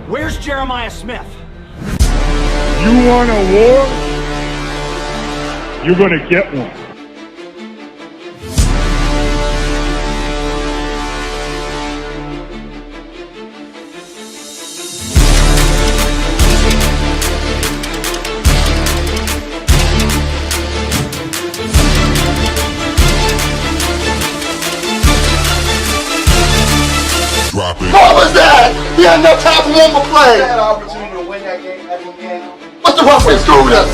Where's Jeremiah Smith? You want a war? You're going to get one. What was that? We had no time for one more play. We had an opportunity to win that game at the end. But the referee screwed us.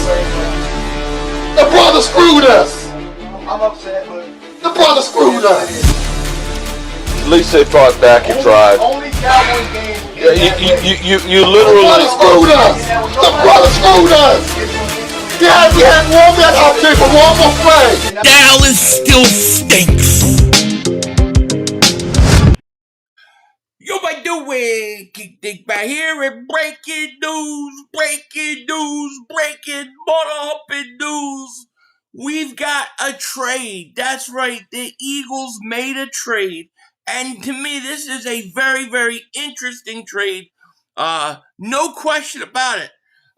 The brother screwed us. I'm upset, but the brother screwed us. At least they fought back and tried. Only Cowboys game. You literally. The brother screwed us. The brother screwed us. Yeah, we had one man opportunity for one more play. Dallas still stinks. Yo, by the way, kick back here and breaking news, mother-humping news. We've got a trade. That's right, the Eagles made a trade. And to me, this is a very, very interesting trade. No question about it.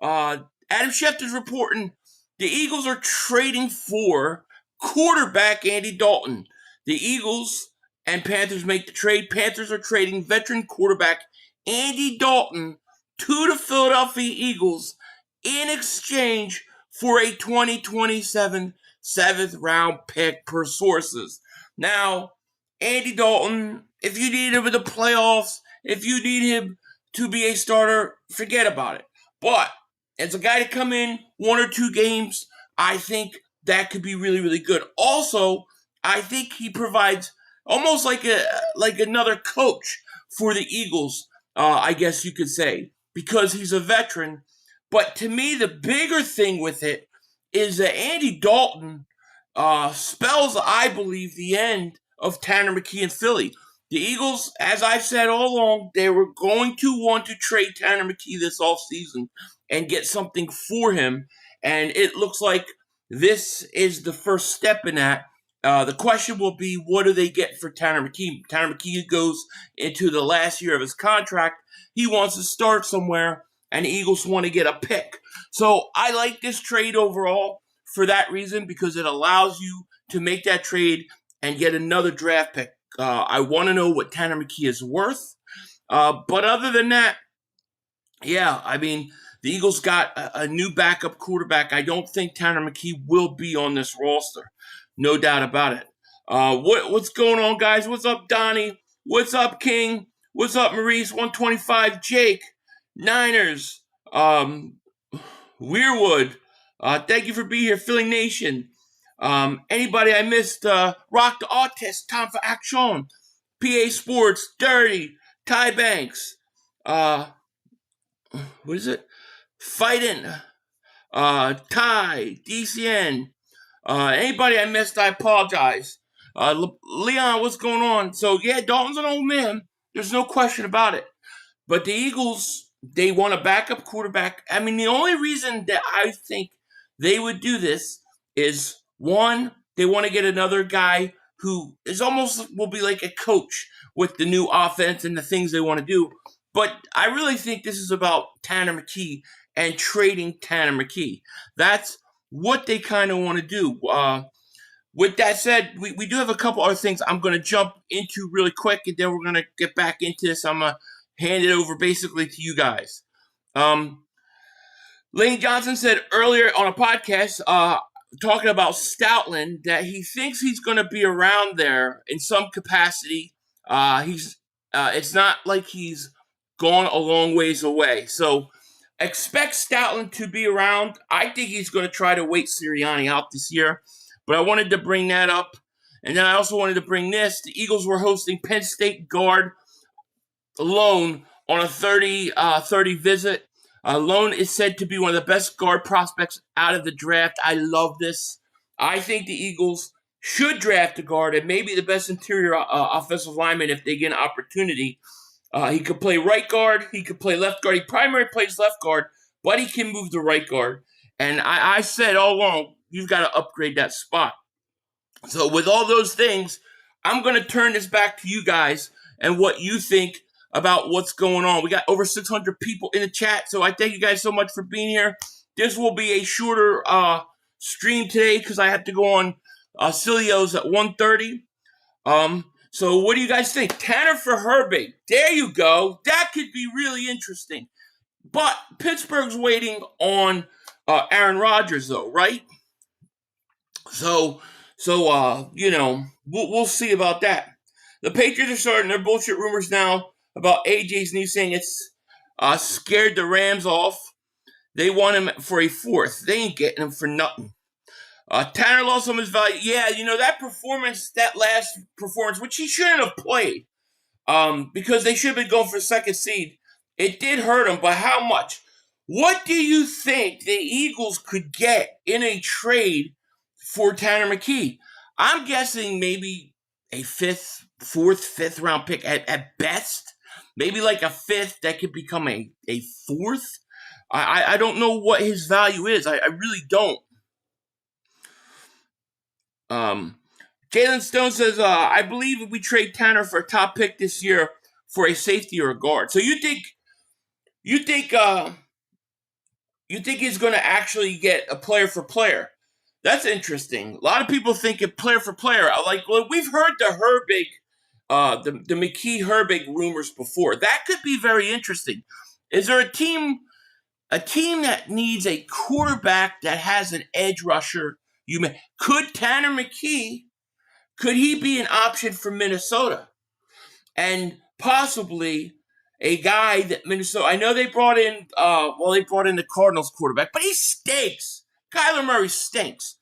Adam Schefter's reporting the Eagles are trading for quarterback Andy Dalton. The Eagles and Panthers make the trade. Panthers are trading veteran quarterback Andy Dalton to the Philadelphia Eagles in exchange for a 2027 7th-round pick per sources. Now, Andy Dalton, if you need him in the playoffs, if you need him to be a starter, forget about it. But as a guy to come in 1 or 2 games, I think that could be really, really good. Also, I think he provides almost like another coach for the Eagles, I guess you could say, because he's a veteran. But to me, the bigger thing with it is that Andy Dalton spells, I believe, the end of Tanner McKee in Philly. The Eagles, as I've said all along, they were going to want to trade Tanner McKee this offseason and get something for him. And it looks like this is the first step in that. The question will be, what do they get for Tanner McKee? Tanner McKee goes into the last year of his contract. He wants to start somewhere, and the Eagles want to get a pick. So I like this trade overall for that reason, because it allows you to make that trade and get another draft pick. I want to know what Tanner McKee is worth. But other than that, yeah, I mean, the Eagles got a new backup quarterback. I don't think Tanner McKee will be on this roster. No doubt about it. What's going on, guys? What's up, Donnie? What's up, King? What's up, Maurice? 125, Jake. Niners. Weirwood. Thank you for being here, Philly Nation. Anybody I missed? Rock the Artist. Time for action. PA Sports. Dirty. Ty Banks. What is it? Fighting. Ty. DCN. Anybody I missed, I apologize. Leon, what's going on? So, yeah, Dalton's an old man. There's no question about it. But the Eagles, they want a backup quarterback. I mean, the only reason that I think they would do this is, one, they want to get another guy who is almost will be like a coach with the new offense and the things they want to do. But I really think this is about Tanner McKee and trading Tanner McKee. That's what they kind of want to do. With that said, we do have a couple other things I'm going to jump into really quick, and then we're going to get back into this. I'm going to hand it over basically to you guys. Lane Johnson said earlier on a podcast, talking about Stoutland, that he thinks he's going to be around there in some capacity. It's not like he's gone a long ways away. So expect Stoutland to be around. I think he's going to try to wait Sirianni out this year. But I wanted to bring that up. And then I also wanted to bring this. The Eagles were hosting Penn State guard Lone on a 30 visit. Lone is said to be one of the best guard prospects out of the draft. I love this. I think the Eagles should draft a guard and maybe the best interior offensive lineman if they get an opportunity. He could play right guard. He could play left guard. He primarily plays left guard, but he can move to right guard. And I said all along, you've got to upgrade that spot. So with all those things, I'm going to turn this back to you guys and what you think about what's going on. We got over 600 people in the chat, so I thank you guys so much for being here. This will be a shorter stream today because I have to go on Cilio's at 1:30. So what do you guys think? Tanner for Herbig. There you go. That could be really interesting. But Pittsburgh's waiting on Aaron Rodgers, though, right? So we'll see about that. The Patriots are starting their bullshit rumors now about A.J's knee, saying it's scared the Rams off. They want him for a fourth. They ain't getting him for nothing. Tanner lost some of his value. Yeah, that last performance, which he shouldn't have played, because they should have been going for second seed. It did hurt him, but how much? What do you think the Eagles could get in a trade for Tanner McKee? I'm guessing maybe a fourth, fifth round pick at best. Maybe like a fifth that could become a fourth. I don't know what his value is. I really don't. Jalen Stone says, I believe if we trade Tanner for a top pick this year for a safety or a guard. So you think he's going to actually get a player for player? That's interesting. A lot of people think it player for player. We've heard the Herbig, the McKee Herbig rumors before. That could be very interesting. Is there a team that needs a quarterback that has an edge rusher? Could Tanner McKee, could he be an option for Minnesota? And possibly a guy that Minnesota, I know they brought in the Cardinals quarterback, but he stinks. Kyler Murray stinks.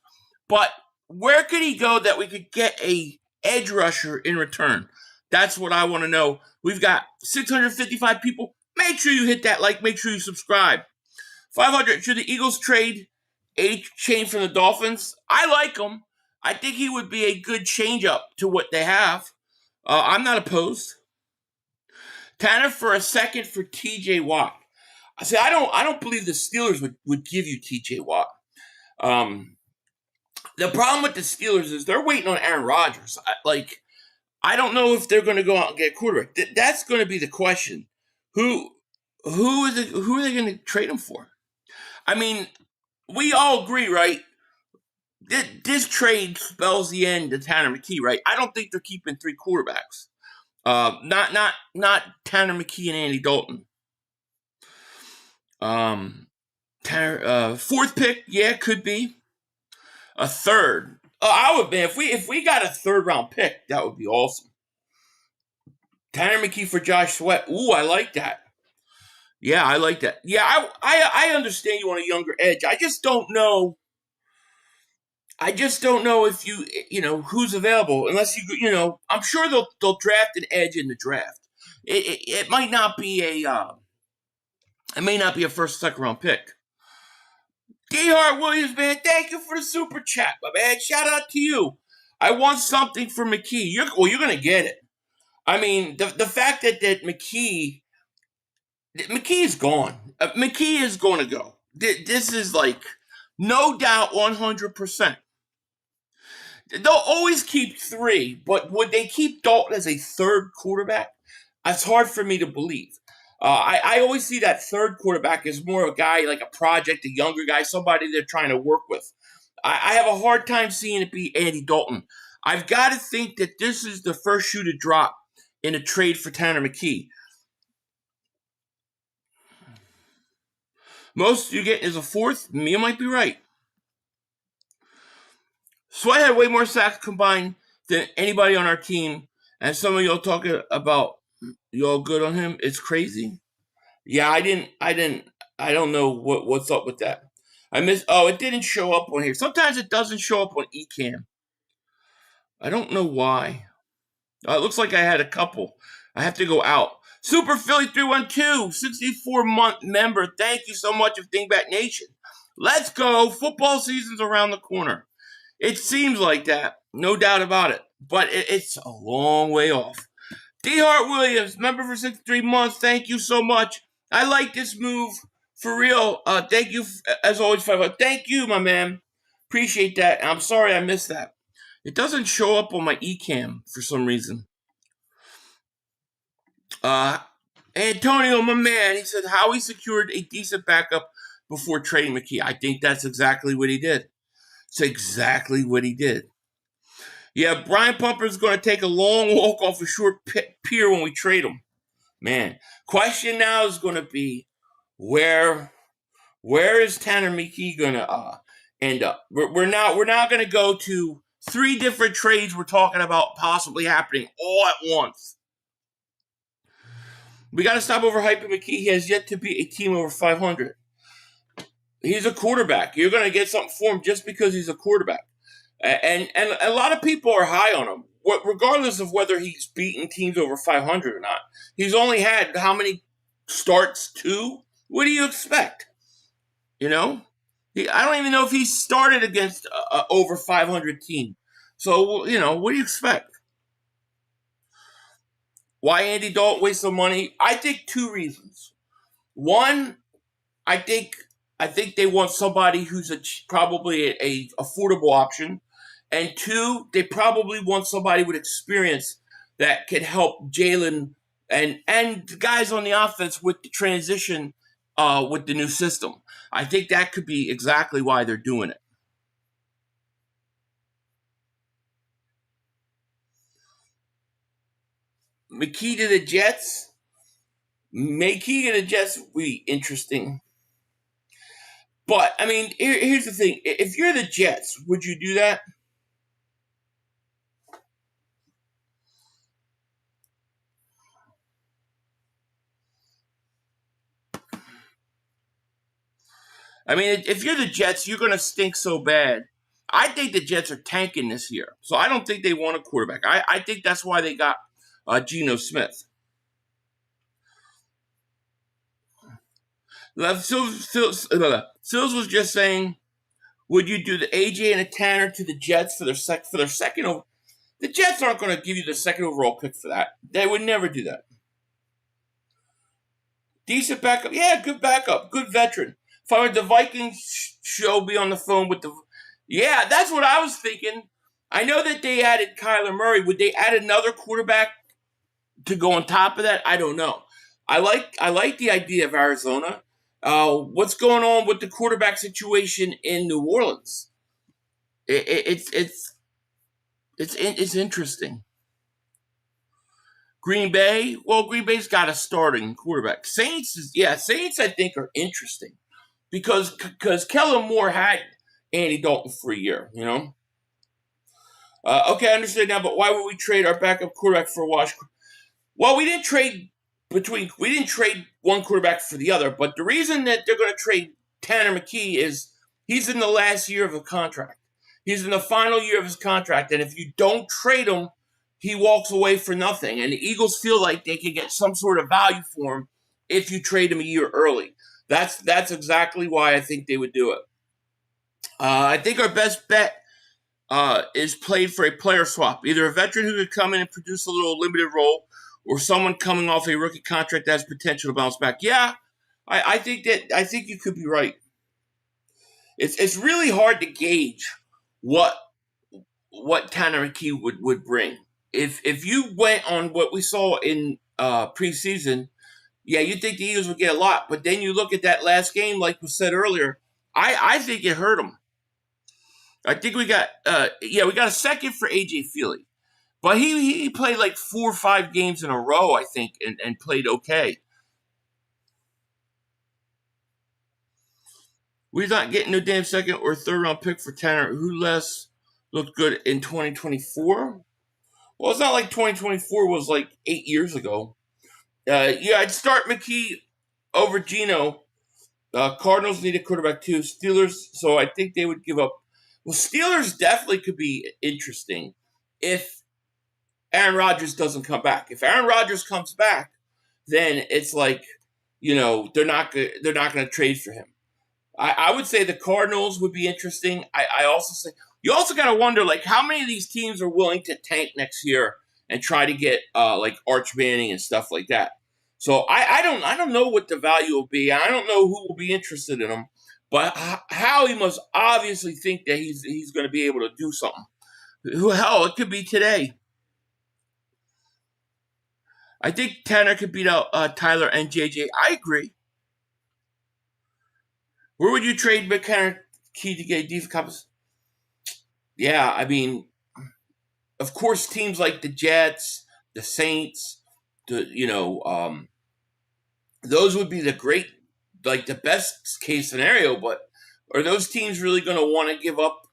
But where could he go that we could get a edge rusher in return? That's what I want to know. We've got 655 people. Make sure you hit that like. Make sure you subscribe. 500. Should the Eagles trade A.J. from the Dolphins? I like him. I think he would be a good change-up to what they have. I'm not opposed. Tanner for a second for T.J. Watt. I don't believe the Steelers would give you T.J. Watt. The problem with the Steelers is they're waiting on Aaron Rodgers. I don't know if they're going to go out and get a quarterback. That's going to be the question. Who are they going to trade him for? I mean, we all agree, right? This trade spells the end of Tanner McKee, right? I don't think they're keeping three quarterbacks. Not Tanner McKee and Andy Dalton. Fourth pick, yeah, could be. A third. I would, man, if we got a third round pick, that would be awesome. Tanner McKee for Josh Sweat. Ooh, I like that. Yeah, I like that. Yeah, I understand you want a younger edge. I just don't know if who's available unless I'm sure they'll draft an edge in the draft. It might not be a first, second round pick. D. Hart Williams, man, thank you for the super chat, my man. Shout out to you. I want something for McKee. You're gonna get it. I mean, the fact that McKee is gone. McKee is going to go. This is no doubt 100%. They'll always keep three, but would they keep Dalton as a third quarterback? That's hard for me to believe. I always see that third quarterback as more of a guy like a project, a younger guy, somebody they're trying to work with. I have a hard time seeing it be Andy Dalton. I've got to think that this is the first shoe to drop in a trade for Tanner McKee. Most you get is a fourth. You might be right. Sweat had way more sacks combined than anybody on our team, and some of y'all talking about y'all good on him. It's crazy. Yeah, I don't know what's up with that. It didn't show up on here. Sometimes it doesn't show up on eCam. I don't know why. It looks like I had a couple. I have to go out. Super Philly 312, 64-month member. Thank you so much of Dingbat Nation. Let's go. Football season's around the corner. It seems like that. No doubt about it. But it's a long way off. D. Hart Williams, member for 63 months. Thank you so much. I like this move. For real. Thank you, as always, 5. Thank you, my man. Appreciate that. I'm sorry I missed that. It doesn't show up on my eCam for some reason. Antonio, my man, he said Howie secured a decent backup before trading McKee. I think that's exactly what he did. It's exactly what he did. Yeah, Brian Pumper's going to take a long walk off a short pier when we trade him. Man, question now is going to be where is Tanner McKee going to end up? We're now going to go to 3 different trades we're talking about possibly happening all at once. We got to stop overhyping McKee. He has yet to beat a team over 500. He's a quarterback. You're going to get something for him just because he's a quarterback. And a lot of people are high on him, regardless of whether he's beaten teams over 500 or not. He's only had how many starts? 2? What do you expect? You know? I don't even know if he started against over 500 team. So, you know, what do you expect? Why Andy Dalton waste some money? I think 2 reasons. One, I think they want somebody who's probably a affordable option. And 2, they probably want somebody with experience that can help Jalen and guys on the offense with the transition with the new system. I think that could be exactly why they're doing it. McKee to the Jets. McKee to the Jets would be interesting. But, I mean, here's the thing. If you're the Jets, would you do that? I mean, if you're the Jets, you're going to stink so bad. I think the Jets are tanking this year. So I don't think they want a quarterback. I think that's why they got Geno Smith. Sills was just saying, would you do the A.J. and a Tanner to the Jets for their second over? The Jets aren't going to give you the second overall pick for that. They would never do that. Decent backup. Yeah, good backup. Good veteran. If I were the Vikings show, be on the phone with the... Yeah, that's what I was thinking. I know that they added Kyler Murray. Would they add another quarterback to go on top of that? I don't know. I like the idea of Arizona. What's going on with the quarterback situation in New Orleans? It's interesting. Green Bay, well, Green Bay's got a starting quarterback. Saints, I think are interesting because Kellen Moore had Andy Dalton for a year, you know. Okay, I understand now, but why would we trade our backup quarterback for a wash? Well, we didn't trade one quarterback for the other, but the reason that they're going to trade Tanner McKee is he's in the last year of a contract. He's in the final year of his contract, and if you don't trade him, he walks away for nothing. And the Eagles feel like they can get some sort of value for him if you trade him a year early. That's exactly why I think they would do it. I think our best bet is played for a player swap. Either a veteran who could come in and produce a little limited role, or someone coming off a rookie contract that has potential to bounce back. Yeah, I think you could be right. It's really hard to gauge what Tanner McKee would bring. If you went on what we saw in preseason, yeah, you'd think the Eagles would get a lot. But then you look at that last game, like we said earlier, I think it hurt them. I think we got a second for A.J. Feely. But he played like 4 or 5 games in a row, I think, and played okay. We're not getting no damn second or third round pick for Tanner. Who less looked good in 2024? Well, it's not like 2024 was like 8 years ago. I'd start McKee over Geno. Cardinals need a quarterback too. Steelers, so I think they would give up. Well, Steelers definitely could be interesting if Aaron Rodgers doesn't come back. If Aaron Rodgers comes back, then it's like, you know, they're not going to trade for him. I would say the Cardinals would be interesting. I also say you also got to wonder, like, how many of these teams are willing to tank next year and try to get like Arch Manning and stuff like that. So I don't know what the value will be. I don't know who will be interested in him. But Howie must obviously think that he's going to be able to do something. Hell, it could be today. I think Tanner could beat out Tyler and JJ. I agree. Where would you trade McKenna Key to get defensive compass? Yeah, I mean, of course, teams like the Jets, the Saints, those would be the best case scenario. But are those teams really going to want to give up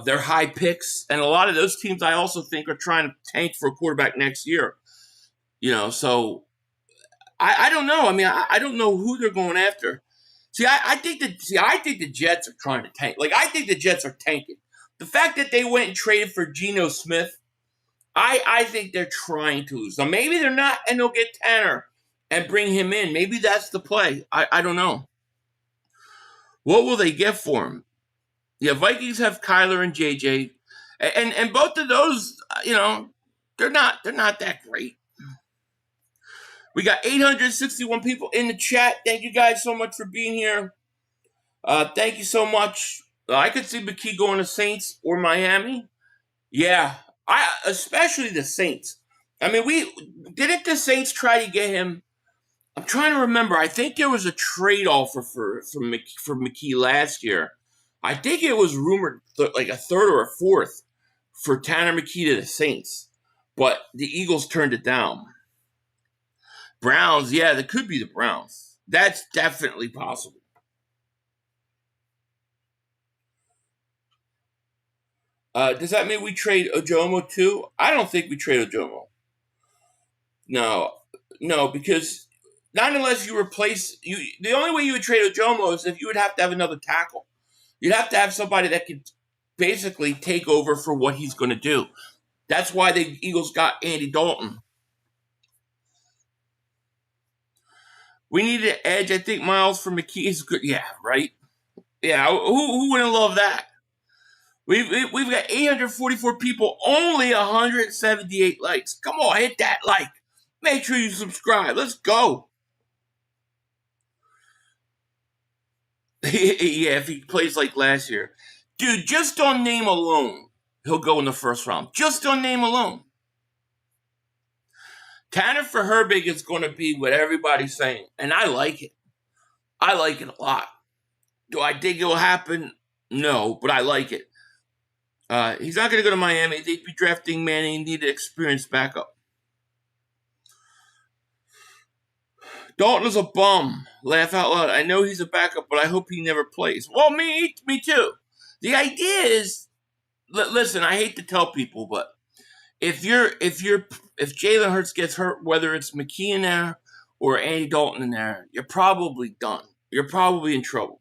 their high picks? And a lot of those teams, I also think, are trying to tank for a quarterback next year. So I don't know. I mean, I don't know who they're going after. I think the Jets are trying to tank. Like, I think the Jets are tanking. The fact that they went and traded for Geno Smith, I think they're trying to lose. Now, maybe they're not, and they'll get Tanner and bring him in. Maybe that's the play. I don't know. What will they get for him? Yeah, Vikings have Kyler and JJ, and both of those, they're not that great. We got 861 people in the chat. Thank you guys so much for being here. Thank you so much. I could see McKee going to Saints or Miami. Yeah, especially the Saints. I mean, didn't the Saints try to get him? I'm trying to remember. I think there was a trade offer for McKee last year. I think it was rumored like a third or a fourth for Tanner McKee to the Saints, but the Eagles turned it down. Browns, yeah, that could be the Browns. That's definitely possible. Does that mean we trade Ojomo too? I don't think we trade Ojomo. No, because not unless you replace you. The only way you would trade Ojomo is if you would have to have another tackle. You'd have to have somebody that could basically take over for what he's going to do. That's why the Eagles got Andy Dalton. We need an edge. I think Miles for McKee is good. Yeah, right? Yeah, who wouldn't love that? We've got 844 people, only 178 likes. Come on, hit that like. Make sure you subscribe. Let's go. Yeah, if he plays like last year. Dude, just on name alone, he'll go in the first round. Just on name alone. Tanner for Herbig is going to be what everybody's saying, and I like it. I like it a lot. Do I think it will happen? No, but I like it. He's not going to go to Miami. They'd be drafting Manning, need an experienced backup. Dalton is a bum. Laugh out loud. I know he's a backup, but I hope he never plays. Well, me too. The idea is, listen, I hate to tell people, but if Jalen Hurts gets hurt, whether it's McKee in there or Andy Dalton in there, you're probably done. You're probably in trouble.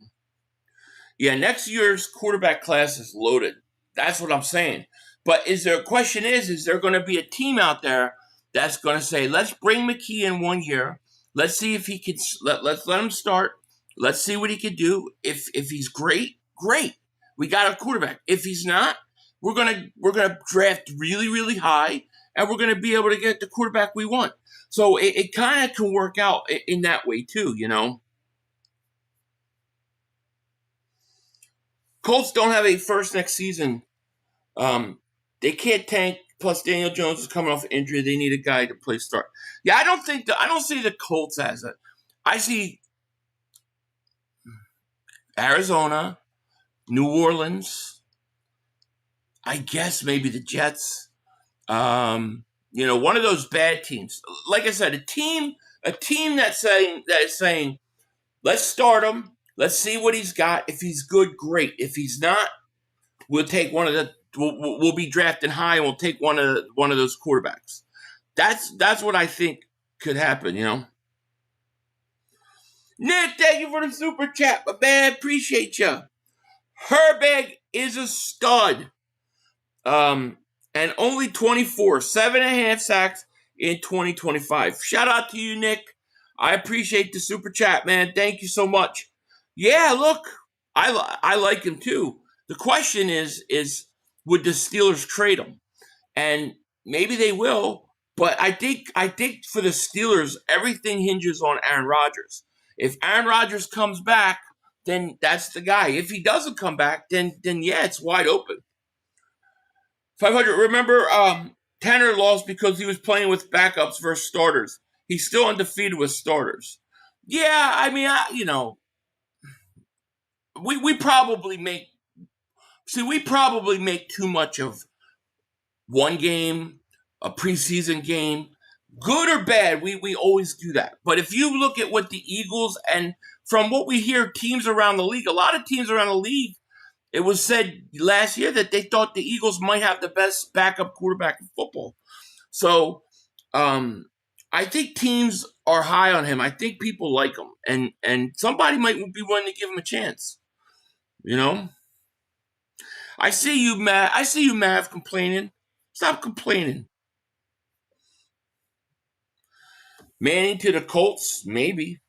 Yeah, next year's quarterback class is loaded. That's what I'm saying. But is there going to be a team out there that's going to say, let's bring McKee in 1 year. Let's see if he can. Let's let him start. Let's see what he can do. If he's great. We got a quarterback. If he's not, we're gonna draft really, really high, and we're gonna be able to get the quarterback we want. So it kind of can work out in that way too, Colts don't have a first next season. They can't tank. Plus, Daniel Jones is coming off injury. They need a guy to play start. Yeah, I don't see the Colts as it. I see Arizona, New Orleans. I guess maybe the Jets. One of those bad teams. Like I said, a team that is saying, let's start him. Let's see what he's got. If he's good, great. If he's not, we'll take we'll be drafting high and we'll take one of those quarterbacks. That's what I think could happen, Nick, thank you for the super chat, my man. Appreciate you. Herbig is a stud. And only 24, 7.5 sacks in 2025. Shout out to you, Nick. I appreciate the super chat, man. Thank you so much. Yeah, look, I like him too. The question is would the Steelers trade him? And maybe they will, but I think for the Steelers, everything hinges on Aaron Rodgers. If Aaron Rodgers comes back, then that's the guy. If he doesn't come back, then yeah, it's wide open. 500. Remember, Tanner lost because he was playing with backups versus starters. He's still undefeated with starters. Yeah, I mean, we probably make too much of one game, a preseason game, good or bad. We always do that. But if you look at what the Eagles, and from what we hear, teams around the league, a lot of teams around the league, it was said last year that they thought the Eagles might have the best backup quarterback in football. So I think teams are high on him. I think people like him, and somebody might be willing to give him a chance. You know, I see you, Mav, complaining. Stop complaining. Manning to the Colts, maybe.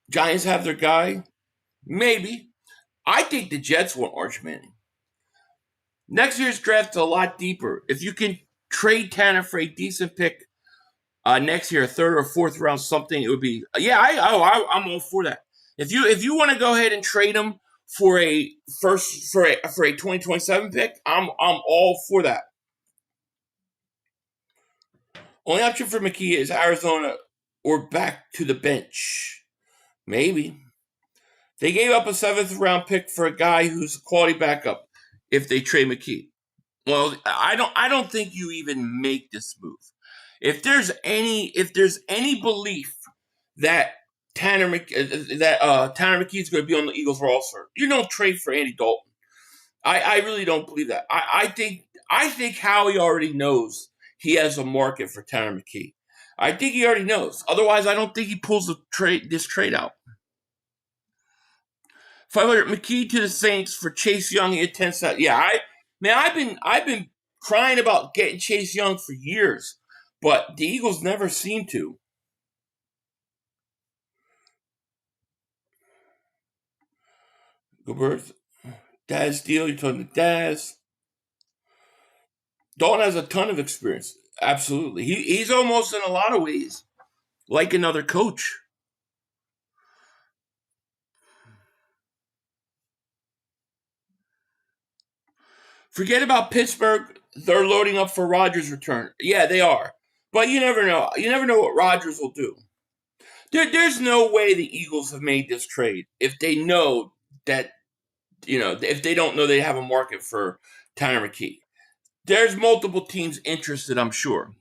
Giants have their guy, maybe. I think the Jets want Arch Manning. Next year's draft's a lot deeper. If you can trade Tanner for a decent pick next year, a third or fourth round, something, it would be. Yeah, I'm all for that. If you want to go ahead and trade him for a 2027 pick, I'm all for that. Only option for McKee is Arizona or back to the bench. Maybe. They gave up a 7th round pick for a guy who's a quality backup if they trade McKee. Well, I don't think you even make this move. If there's any belief that Tanner McKee is going to be on the Eagles roster, you don't trade for Andy Dalton. I really don't believe that. I think Howie already knows he has a market for Tanner McKee. I think he already knows. Otherwise, I don't think he pulls this trade out. 500 McKee to the Saints for Chase Young at 10 cents. Yeah, I've been crying about getting Chase Young for years, but the Eagles never seem to. Goedert, Daz deal. You're talking to Daz. Dalton has a ton of experience. Absolutely, he's almost in a lot of ways like another coach. Forget about Pittsburgh. They're loading up for Rodgers' return. Yeah, they are. But you never know. You never know what Rodgers will do. There's no way the Eagles have made this trade if they know that, if they don't know they have a market for Tanner McKee. There's multiple teams interested, I'm sure.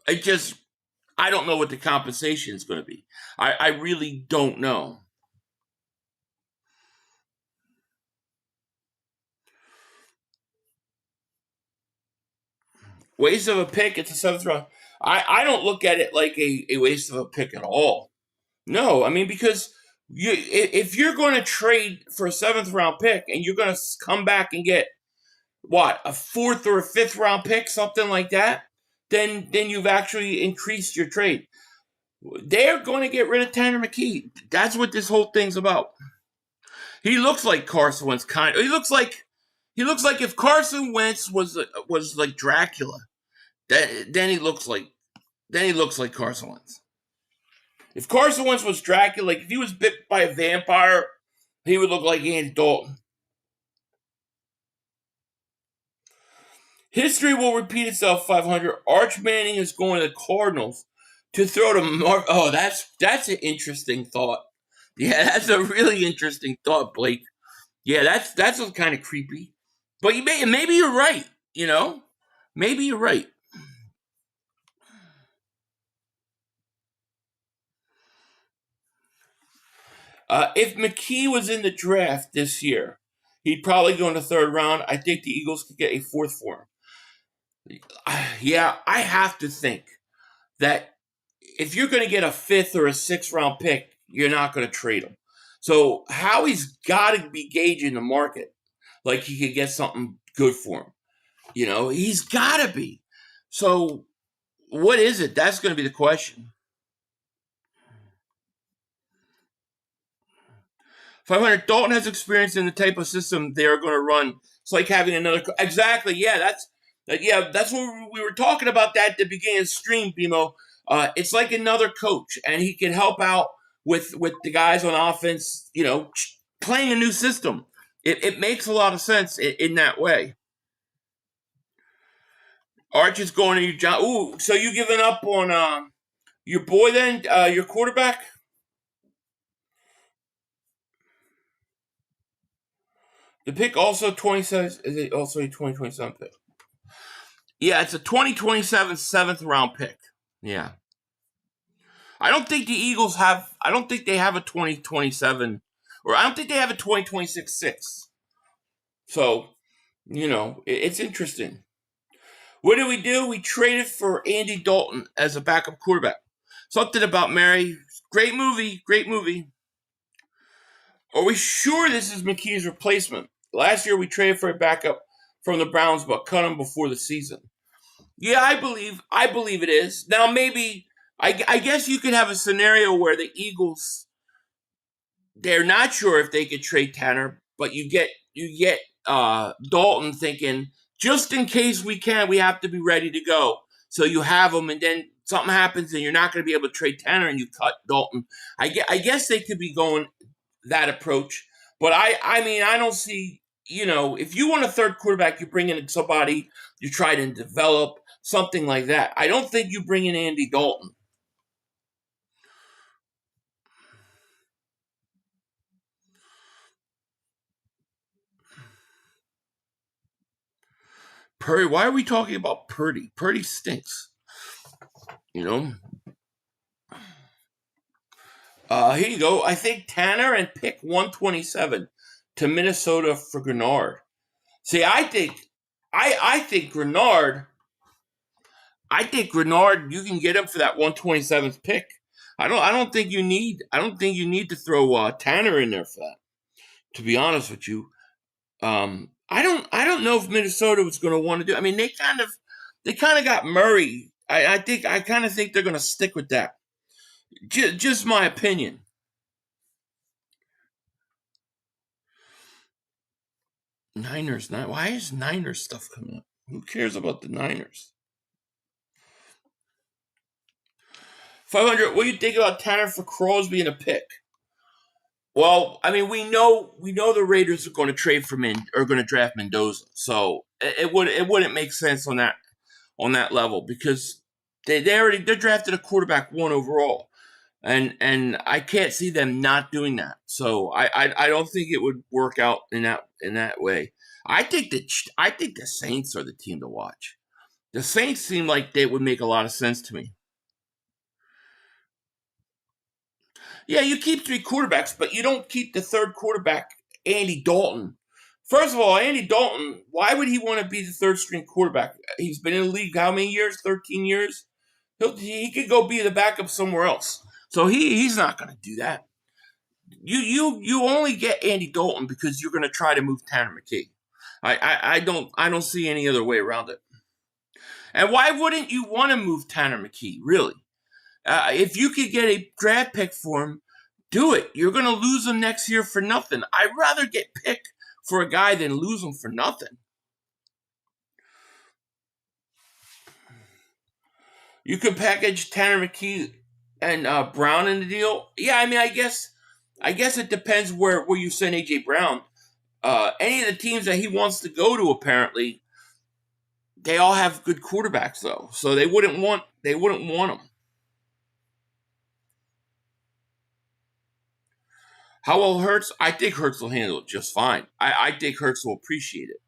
I don't know what the compensation is going to be. I really don't know. Waste of a pick, it's a 7th round. I don't look at it like a waste of a pick at all. No, I mean, because if you're going to trade for a 7th round pick and you're going to come back and get, what, a 4th or a 5th round pick, something like that, then you've actually increased your trade. They're going to get rid of Tanner McKee. That's what this whole thing's about. He looks like Carson Wentz He looks like if Carson Wentz was like Dracula. Then he looks like Carson Wentz. If Carson Wentz was Dracula, like if he was bit by a vampire, he would look like Andy Dalton. History will repeat itself. 500. Arch Manning is going to the Cardinals to throw to Mark. Oh, that's an interesting thought. Yeah, that's a really interesting thought, Blake. Yeah, that's kind of creepy. But maybe you're right. Maybe you're right. If McKee was in the draft this year, he'd probably go in the 3rd round. I think the Eagles could get a 4th for him. Yeah, I have to think that if you're going to get a 5th or a 6th round pick, you're not going to trade him. So Howie's got to be gauging the market like he could get something good for him. He's got to be. So what is it? That's going to be the question. 500. Dalton has experience in the type of system they are going to run. It's like having another. Exactly. Yeah, that's what we were talking about that at the beginning of the stream, Bimo. It's like another coach, and he can help out with the guys on offense. Playing a new system. It makes a lot of sense in that way. Arch is going to your job. Ooh, so you giving up on Your boy then, your quarterback? The pick also 27, is it also a 2027 pick? Yeah, it's a 2027 seventh round pick. Yeah. I don't think they have a 2027, or I don't think they have a 2026 6. So, it's interesting. What did we do? We traded for Andy Dalton as a backup quarterback. Something about Mary. Great movie. Are we sure this is McKee's replacement? Last year we traded for a backup from the Browns, but cut him before the season. Yeah, I believe it is. Now maybe I guess you could have a scenario where the Eagles, they're not sure if they could trade Tanner, but you get Dalton thinking, just in case we have to be ready to go. So you have him, and then something happens, and you're not going to be able to trade Tanner, and you cut Dalton. I guess they could be going that approach, but I mean, I don't see, if you want a third quarterback, you bring in somebody you try to develop, something like that. I don't think you bring in Andy Dalton. Purdy, why are we talking about Purdy? Purdy stinks. Here you go. I think Tanner and pick 127 to Minnesota for Greenard. See, I think Greenard. You can get him for that 127th pick. I don't think you need to throw Tanner in there for that. To be honest with you, I don't know if Minnesota was going to want to do. I mean, they kind of got Murray. I kind of think they're going to stick with that. Just my opinion. Niners, why is Niners stuff coming up? Who cares about the Niners? 500. What do you think about Tanner for Crosby in a pick? Well, I mean, we know the Raiders are going to trade for going to draft Mendoza, so it wouldn't make sense on that level, because they drafted a quarterback 1 overall, and I can't see them not doing that. So I don't think it would work out in that way. I think the Saints are the team to watch. The Saints seem like they would make a lot of sense to me. Yeah, you keep 3 quarterbacks, but you don't keep the third quarterback, Andy Dalton. First of all, Andy Dalton, why would he want to be the third string quarterback? He's been in the league how many years? 13 years? He could go be the backup somewhere else. So he's not going to do that. You only get Andy Dalton because you're going to try to move Tanner McKee. I don't see any other way around it. And why wouldn't you want to move Tanner McKee, really? If you could get a draft pick for him, do it. You're going to lose him next year for nothing. I'd rather get picked for a guy than lose him for nothing. You could package Tanner McKee and Brown in the deal. Yeah, I mean, I guess it depends where you send A.J. Brown. Any of the teams that he wants to go to, apparently, they all have good quarterbacks, though. So they wouldn't want him. How well Hurts? I think Hurts will handle it just fine. I think Hurts will appreciate it.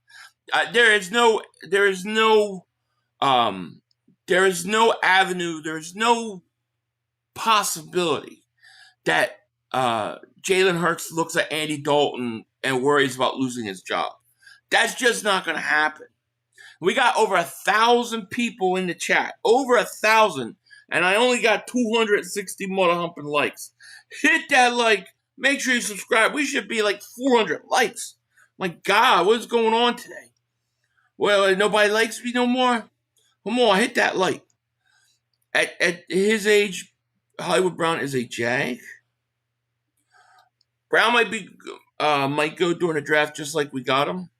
There is no avenue. There's no possibility that Jalen Hurts looks at Andy Dalton and worries about losing his job. That's just not going to happen. We got over 1,000 people in the chat. Over 1,000. And I only got 260 mother humping likes. Hit that like. Make sure you subscribe. We should be like 400 likes. My God, what's going on today? Well, nobody likes me no more. Come on, hit that like. At his age, Hollywood Brown is a jag. Brown might go during the draft just like we got him.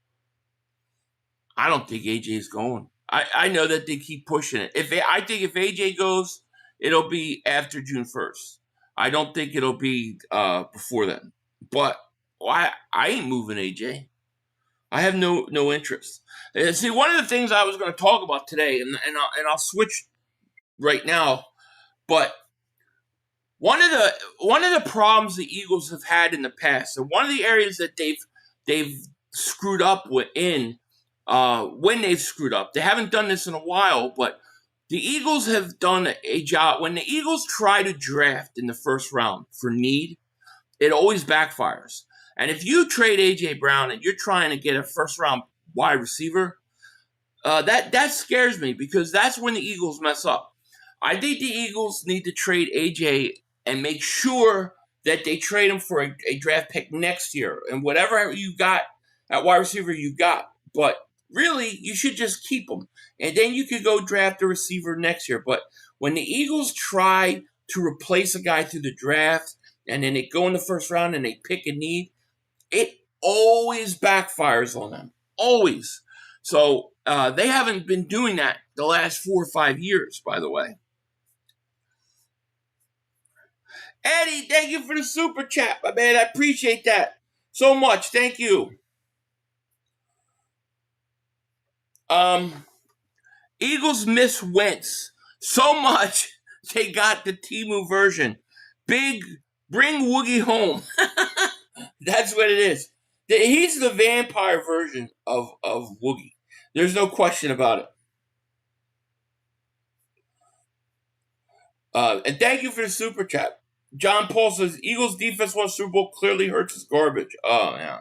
I don't think AJ is going. I know that they keep pushing it. I think if AJ goes, it'll be after June 1st. I don't think it'll be before then. But I ain't moving AJ. I have no interest. See, one of the things I was going to talk about today, and I'll switch right now, but one of the problems the Eagles have had in the past, and one of the areas that they've screwed up when they've screwed up. They haven't done this in a while, but the Eagles have done a job. When the Eagles try to draft in the first round for need, it always backfires. And if you trade A.J. Brown and you're trying to get a first-round wide receiver, that scares me because that's when the Eagles mess up. I think the Eagles need to trade A.J. and make sure that they trade him for a draft pick next year. And whatever you got at wide receiver, you got. But really, you should just keep him. And then you could go draft a receiver next year. But when the Eagles try to replace a guy through the draft, and then they go in the first round and they pick a need, it always backfires on them. Always. So they haven't been doing that the last 4 or 5 years, by the way. Eddie, thank you for the super chat, my man. I appreciate that so much. Thank you. Eagles miss Wentz so much they got the Temu version. Bring Woogie home. That's what it is. He's the vampire version of Woogie. There's no question about it. And thank you for the super chat. John Paul says, Eagles defense won Super Bowl, clearly Hurts is garbage. Oh, yeah.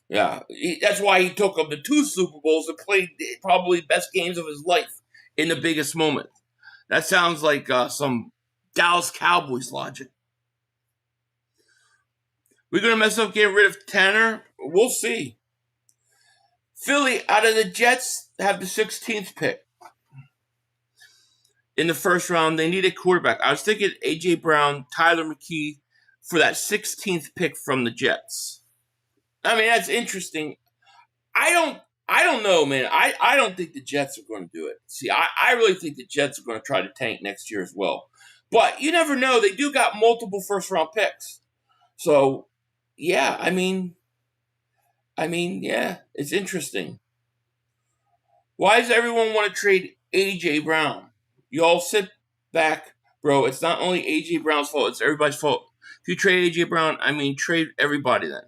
Yeah. That's why he took them to 2 Super Bowls and played probably best games of his life in the biggest moment. That sounds like some Dallas Cowboys logic. We're going to mess up getting rid of Tanner? We'll see. Philly, out of the Jets, have the 16th pick. In the first round, they need a quarterback. I was thinking A.J. Brown, Tyler McKee for that 16th pick from the Jets. I mean, that's interesting. I don't know, man. I don't think the Jets are going to do it. See, I really think the Jets are going to try to tank next year as well. But you never know. They do got multiple first-round picks. So, yeah, I mean, yeah, it's interesting. Why does everyone want to trade A.J. Brown? You all sit back, bro. It's not only A.J. Brown's fault. It's everybody's fault. If you trade A.J. Brown, trade everybody then.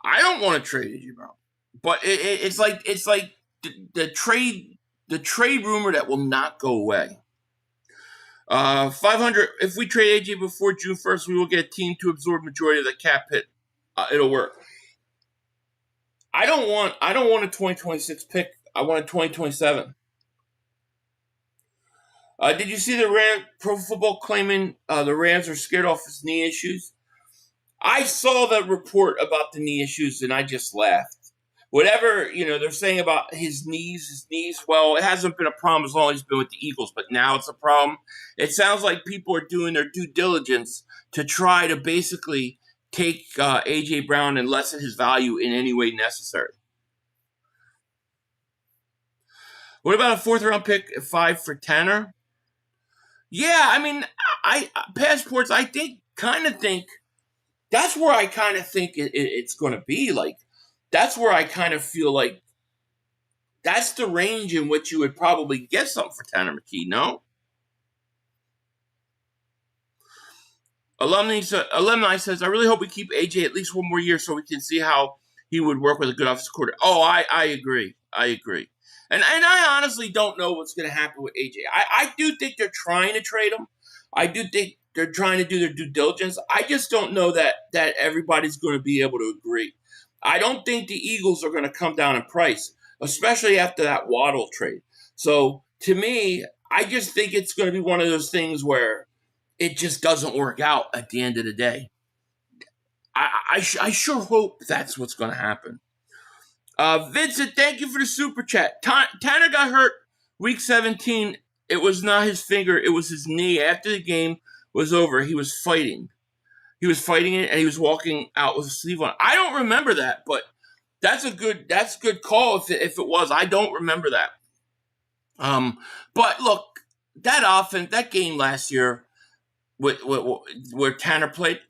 I don't want to trade A.J. Brown. But it's like the trade rumor that will not go away. 500. If we trade A.J. before June 1st, we will get a team to absorb majority of the cap hit. It'll work. I don't want a 2026 pick. I want a 2027. Did you see the Pro Football claiming the Rams are scared off his knee issues? I saw the report about the knee issues and I just laughed. Whatever, they're saying about his knees, well, it hasn't been a problem as long as he's been with the Eagles, but now it's a problem. It sounds like people are doing their due diligence to try to basically take A.J. Brown and lessen his value in any way necessary. What about a 4th-round pick at 5 for Tanner? Yeah, passports, I kind of think, that's where I kind of think it's going to be. Like, that's where I kind of feel like that's the range in which you would probably get something for Tanner McKee, no? Alumni says, I really hope we keep AJ at least one more year so we can see how he would work with a good offensive coordinator. Oh, I agree. And I honestly don't know what's going to happen with AJ. I do think they're trying to trade him. I do think they're trying to do their due diligence. I just don't know that everybody's going to be able to agree. I don't think the Eagles are going to come down in price, especially after that Waddle trade. So, to me, I just think it's going to be one of those things where it just doesn't work out at the end of the day. I sure hope that's what's going to happen. Vincent, thank you for the super chat. Tanner got hurt week 17. It was not his finger. It was his knee. After the game was over, he was fighting. He was fighting it, and he was walking out with a sleeve on. I don't remember that, but that's a good call if it was. I don't remember that. But look, that game last year where Tanner played,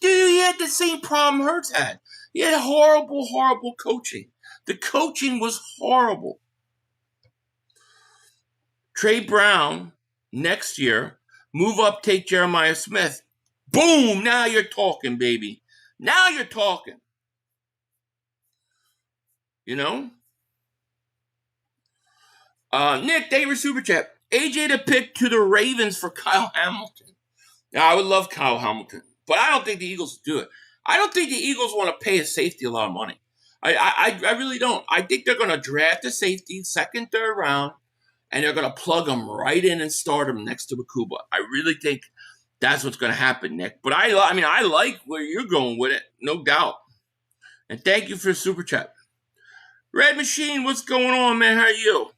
dude, he had the same problem Hurts had. He had horrible coaching. The coaching was horrible. Trey Brown next year, move up, take Jeremiah Smith. Boom! Now you're talking, baby. Now you're talking. You know? Nick, thank you for Super Chat. A.J. to pick to the Ravens for Kyle Hamilton. Now, I would love Kyle Hamilton, but I don't think the Eagles do it. I don't think the Eagles want to pay a safety a lot of money. I really don't. I think they're going to draft a safety, second, third round, and they're going to plug him right in and start him next to Makuba. I really think that's what's going to happen, Nick. But I like where you're going with it, no doubt. And thank you for the Super Chat. Red Machine, what's going on, man? How are you?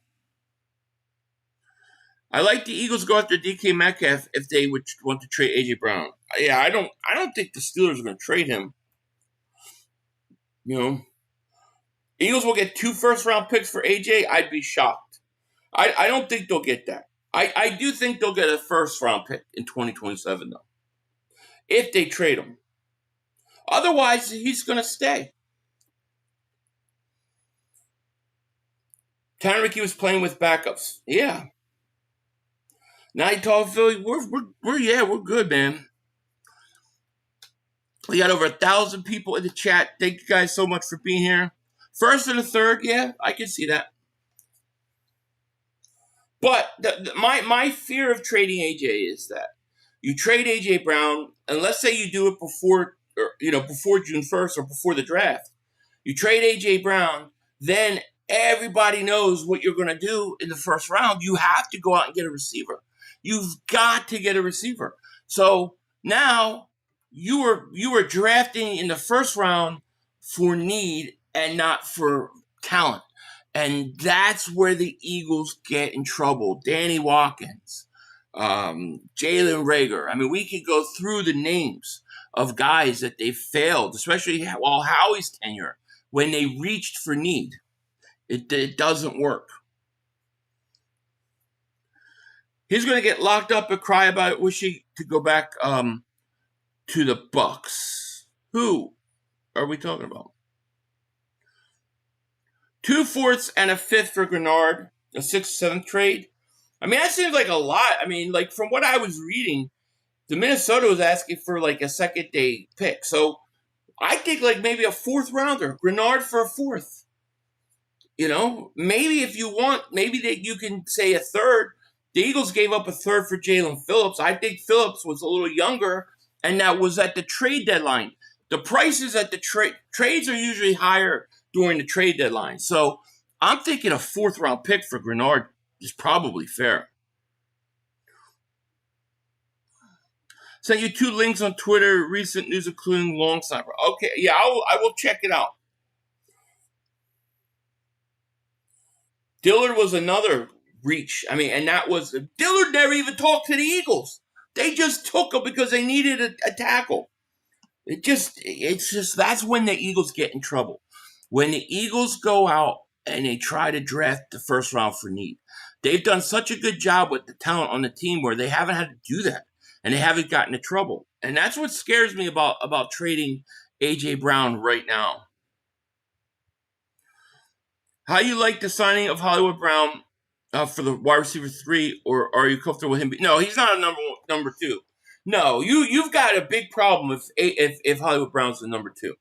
I like the Eagles go after DK Metcalf if they would want to trade A.J. Brown. Yeah, I don't think the Steelers are going to trade him. You know, Eagles will get 2 first-round picks for A.J. I'd be shocked. I don't think they'll get that. I do think they'll get a first-round pick in 2027, though, if they trade him. Otherwise, he's going to stay. Tanner Ricky was playing with backups. Yeah. Now you talk Philly, we're good, man. We got over 1,000 people in the chat. Thank you guys so much for being here. First and a third, yeah, I can see that. But my fear of trading AJ is that you trade AJ Brown, and let's say you do it before June 1st or before the draft. You trade AJ Brown, then everybody knows what you're going to do in the first round. You have to go out and get a receiver. You've got to get a receiver. So now you were drafting in the first round for need and not for talent. And that's where the Eagles get in trouble. Danny Watkins, Jalen Reagor. I mean, we could go through the names of guys that they failed, especially while Howie's tenure, when they reached for need. It doesn't work. He's going to get locked up and cry about it, wish he could go back to the Bucks. Who are we talking about? 2 fourths and a fifth for Greenard, a 6th, 7th trade. I mean, that seems like a lot. I mean, like from what I was reading, the Minnesota was asking for like a second-day pick. So I think like maybe a 4th rounder, Greenard for a 4th. You know, maybe if you want, maybe that you can say a 3rd. The Eagles gave up a 3rd for Jalen Phillips. I think Phillips was a little younger, and that was at the trade deadline. The prices at the trades are usually higher during the trade deadline. So I'm thinking a 4th round pick for Greenard is probably fair. Sent you 2 links on Twitter, recent news including long snapper. Okay, yeah, I will check it out. Dillard was another reach. I mean, and that was Dillard never even talked to the Eagles. They just took him because they needed a tackle. It's just that's when the Eagles get in trouble. When the Eagles go out and they try to draft the first round for need. They've done such a good job with the talent on the team where they haven't had to do that. And they haven't gotten into trouble. And that's what scares me about trading A.J. Brown right now. How you like the signing of Hollywood Brown for the wide receiver 3, or are you comfortable with him? No, he's not a number 2. No, you've got a big problem if Hollywood Brown's the number 2.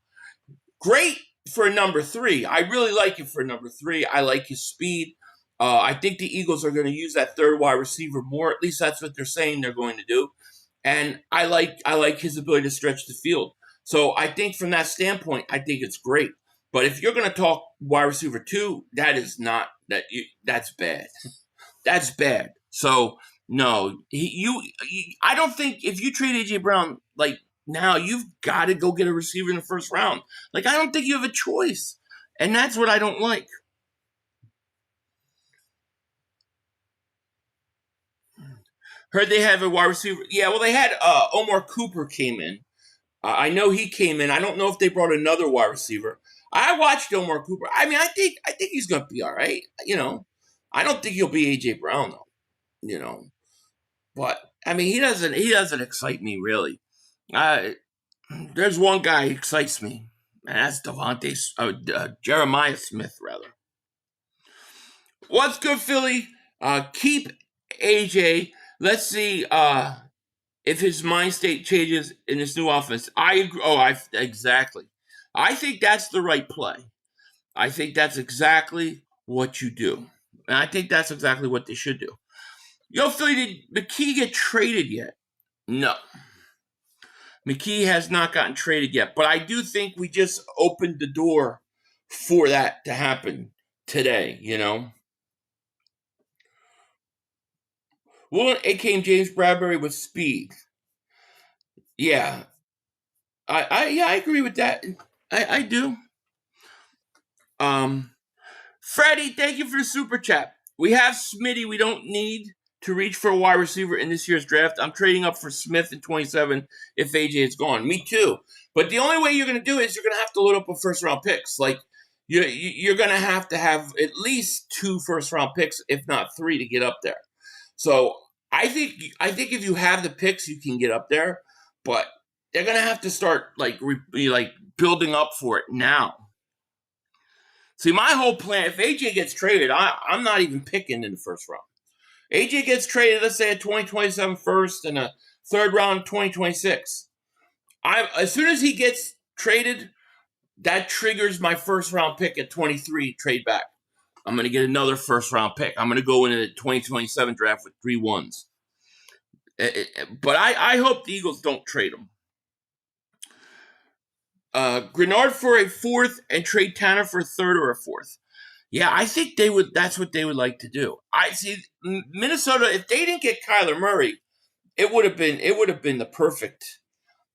Great for a number 3. I really like him for a number 3. I like his speed. I think the Eagles are going to use that 3rd wide receiver more. At least that's what they're saying they're going to do. And I like his ability to stretch the field. So I think from that standpoint, I think it's great. But if you're going to talk wide receiver 2, that's bad. That's bad. So no, I don't think if you trade A.J. Brown, like now you've got to go get a receiver in the first round. Like I don't think you have a choice. And that's what I don't like. Heard they have a wide receiver. Yeah, well, they had Omar Cooper came in. I know he came in. I don't know if they brought another wide receiver. I watched Omar Cooper. I mean, I think he's going to be all right. You know, I don't think he'll be A.J. Brown, though. You know. But, I mean, he doesn't excite me, really. There's one guy who excites me, and that's Jeremiah Smith, rather. What's good, Philly? Keep A.J. Let's see if his mind state changes in this new offense. I agree. Exactly. I think that's the right play. I think that's exactly what you do. And I think that's exactly what they should do. Yo, Philly, did McKee get traded yet? No. McKee has not gotten traded yet. But I do think we just opened the door for that to happen today, you know? Well, it came James Bradbury with speed. Yeah. I agree with that. I do. Freddie, thank you for the super chat. We have Smitty. We don't need to reach for a wide receiver in this year's draft. I'm trading up for Smith in 27 if AJ is gone. Me too. But the only way you're going to do it is you're going to have to load up with first-round picks. Like, you're going to have at least 2 first-round picks, if not 3, to get up there. So I think if you have the picks, you can get up there. But they're going to have to start like building up for it now. See, my whole plan, if AJ gets traded, I'm not even picking in the first round. AJ gets traded, let's say a 2027 first and a third round 2026. As soon as he gets traded, that triggers my first round pick at 23 trade back. I'm going to get another first round pick. I'm going to go into the 2027 draft with 3 1s. But I hope the Eagles don't trade him. Greenard for a 4th and trade Tanner for a 3rd or a 4th. Yeah, I think they would. That's what they would like to do. I see Minnesota. If they didn't get Kyler Murray, it would have been the perfect.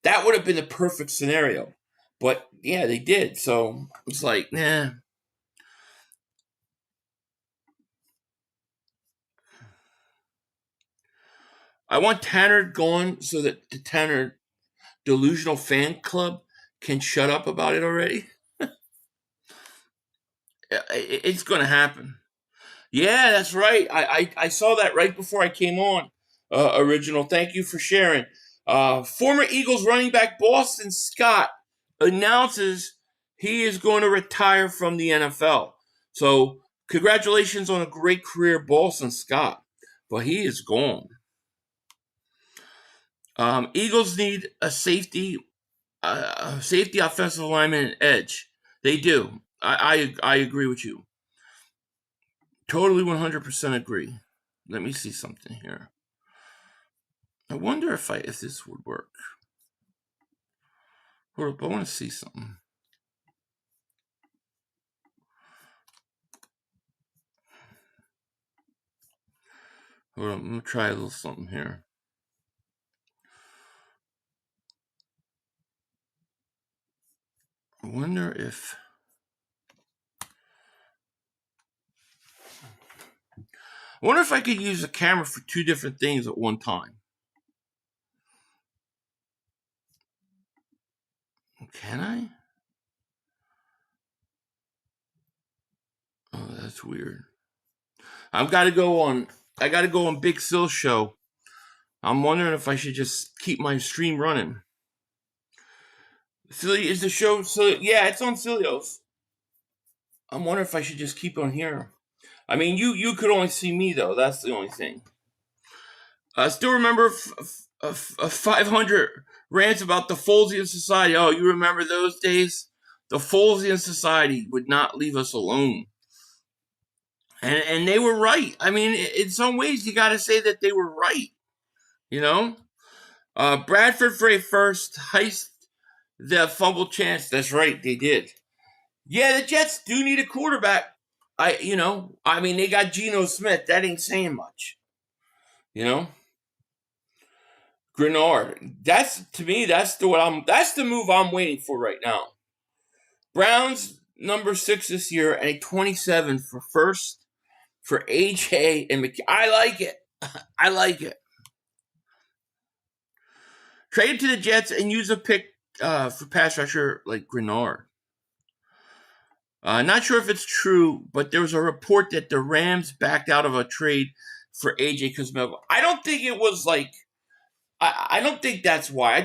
That would have been the perfect scenario. But yeah, they did. So it's like, nah. I want Tanner gone so that the Tanner delusional fan club can shut up about it already. It's going to happen. Yeah, that's right. I saw that right before I came on, Original. Thank you for sharing. Former Eagles running back Boston Scott announces he is going to retire from the NFL. So congratulations on a great career, Boston Scott. But he is gone. Eagles need a safety offensive lineman and edge. They do. I agree with you. Totally 100% agree. Let me see something here. I wonder if this would work. Hold up, I want to see something. Hold on, I'm going to try a little something here. I wonder if... I could use a camera for 2 different things at one time. Can I? Oh, that's weird. I got to go on Big Sil show. I'm wondering if I should just keep my stream running. Silly is the show. So yeah, it's on Cilios. I'm wondering if I should just keep on here. I mean, you could only see me though. That's the only thing. I still remember 500 rants about the Folesian Society. Oh, you remember those days? The Folesian Society would not leave us alone. And they were right. I mean, in some ways, you got to say that they were right. You know? Bradford for a first, heist the fumble chance. That's right, they did. Yeah, the Jets do need a quarterback. They got Geno Smith. That ain't saying much. You know? Greenard. That's the move I'm waiting for right now. Browns number 6 this year and a 27 for first for A.J. and McKee. I like it. I like it. Trade to the Jets and use a pick for pass rusher like Greenard. Not sure if it's true, but there was a report that the Rams backed out of a trade for A.J. Kuzmenko. I don't think it was like. I don't think that's why. I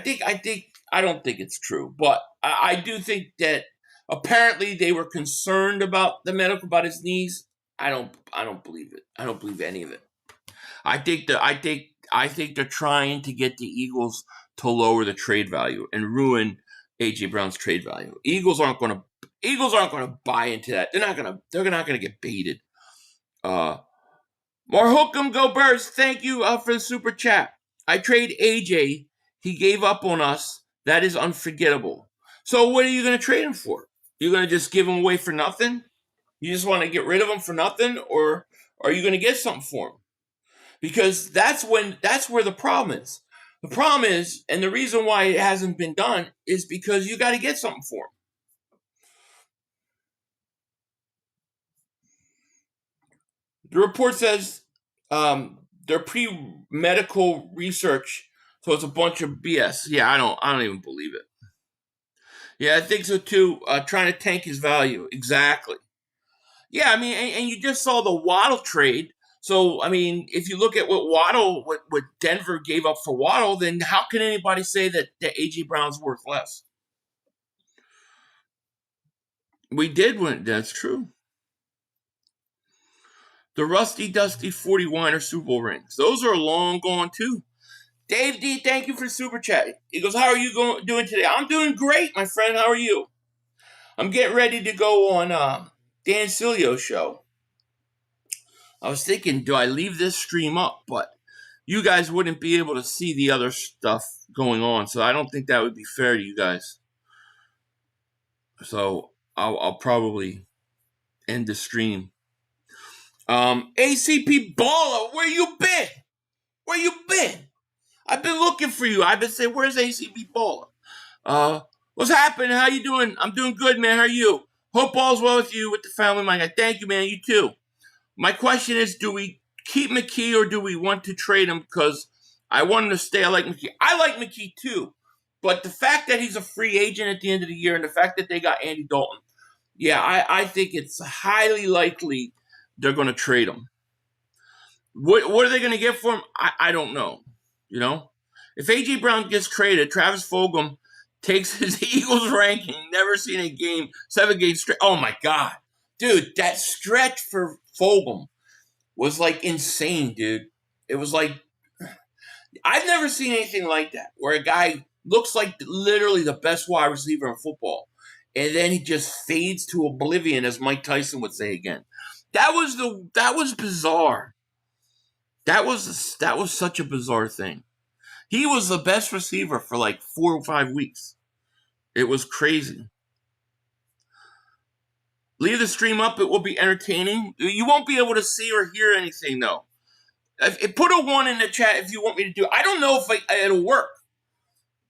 don't think it's true, but I do think that apparently they were concerned about about his knees. I don't believe it. I don't believe any of it. I think I think they're trying to get the Eagles to lower the trade value and ruin A.J. Brown's trade value. Eagles aren't going to buy into that. They're not going to get baited. More Hookem, go Birds. Thank you for the super chat. I trade A.J. He gave up on us. That is unforgettable. So what are you going to trade him for? You're going to just give him away for nothing? You just want to get rid of him for nothing? Or are you going to get something for him? Because that's where the problem is. The problem is, and the reason why it hasn't been done is because you got to get something for him. The report says they're pre-medical research, so it's a bunch of BS. Yeah, I don't even believe it. Yeah, I think so too. Trying to tank his value. Exactly. Yeah, I mean, and you just saw the Waddle trade. So, I mean, if you look at what Denver gave up for Waddle, then how can anybody say that A.J. Brown's worth less? We did win. That's true. The Rusty Dusty 41 or Super Bowl rings. Those are long gone, too. Dave D, thank you for super chatting. He goes, how are you doing today? I'm doing great, my friend. How are you? I'm getting ready to go on Dan Silio's show. I was thinking, do I leave this stream up? But you guys wouldn't be able to see the other stuff going on, so I don't think that would be fair to you guys. So I'll probably end the stream. ACP Baller, where you been? Where you been? I've been looking for you. I've been saying, where's ACP Baller? What's happening? How you doing? I'm doing good, man. How are you? Hope all's well with you, with the family, my guy. Thank you, man. You too. My question is, do we keep McKee or do we want to trade him? Because I want him to stay. I like McKee. I like McKee too. But the fact that he's a free agent at the end of the year and the fact that they got Andy Dalton, yeah, I think it's highly likely they're going to trade him. What are they going to get for him? I don't know. You know? If A.J. Brown gets traded, Travis Fulgham takes his Eagles ranking, never seen a game, 7 games straight. Oh, my God. Dude, that stretch for Fulgham was like insane, dude. It was like, I've never seen anything like that, where a guy looks like literally the best wide receiver in football, and then he just fades to oblivion, as Mike Tyson would say again. That was bizarre. That was such a bizarre thing. He was the best receiver for like 4 or 5 weeks. It was crazy. Leave the stream up. It will be entertaining. You won't be able to see or hear anything, though. Put a 1 in the chat if you want me to do it. I don't know if it'll work.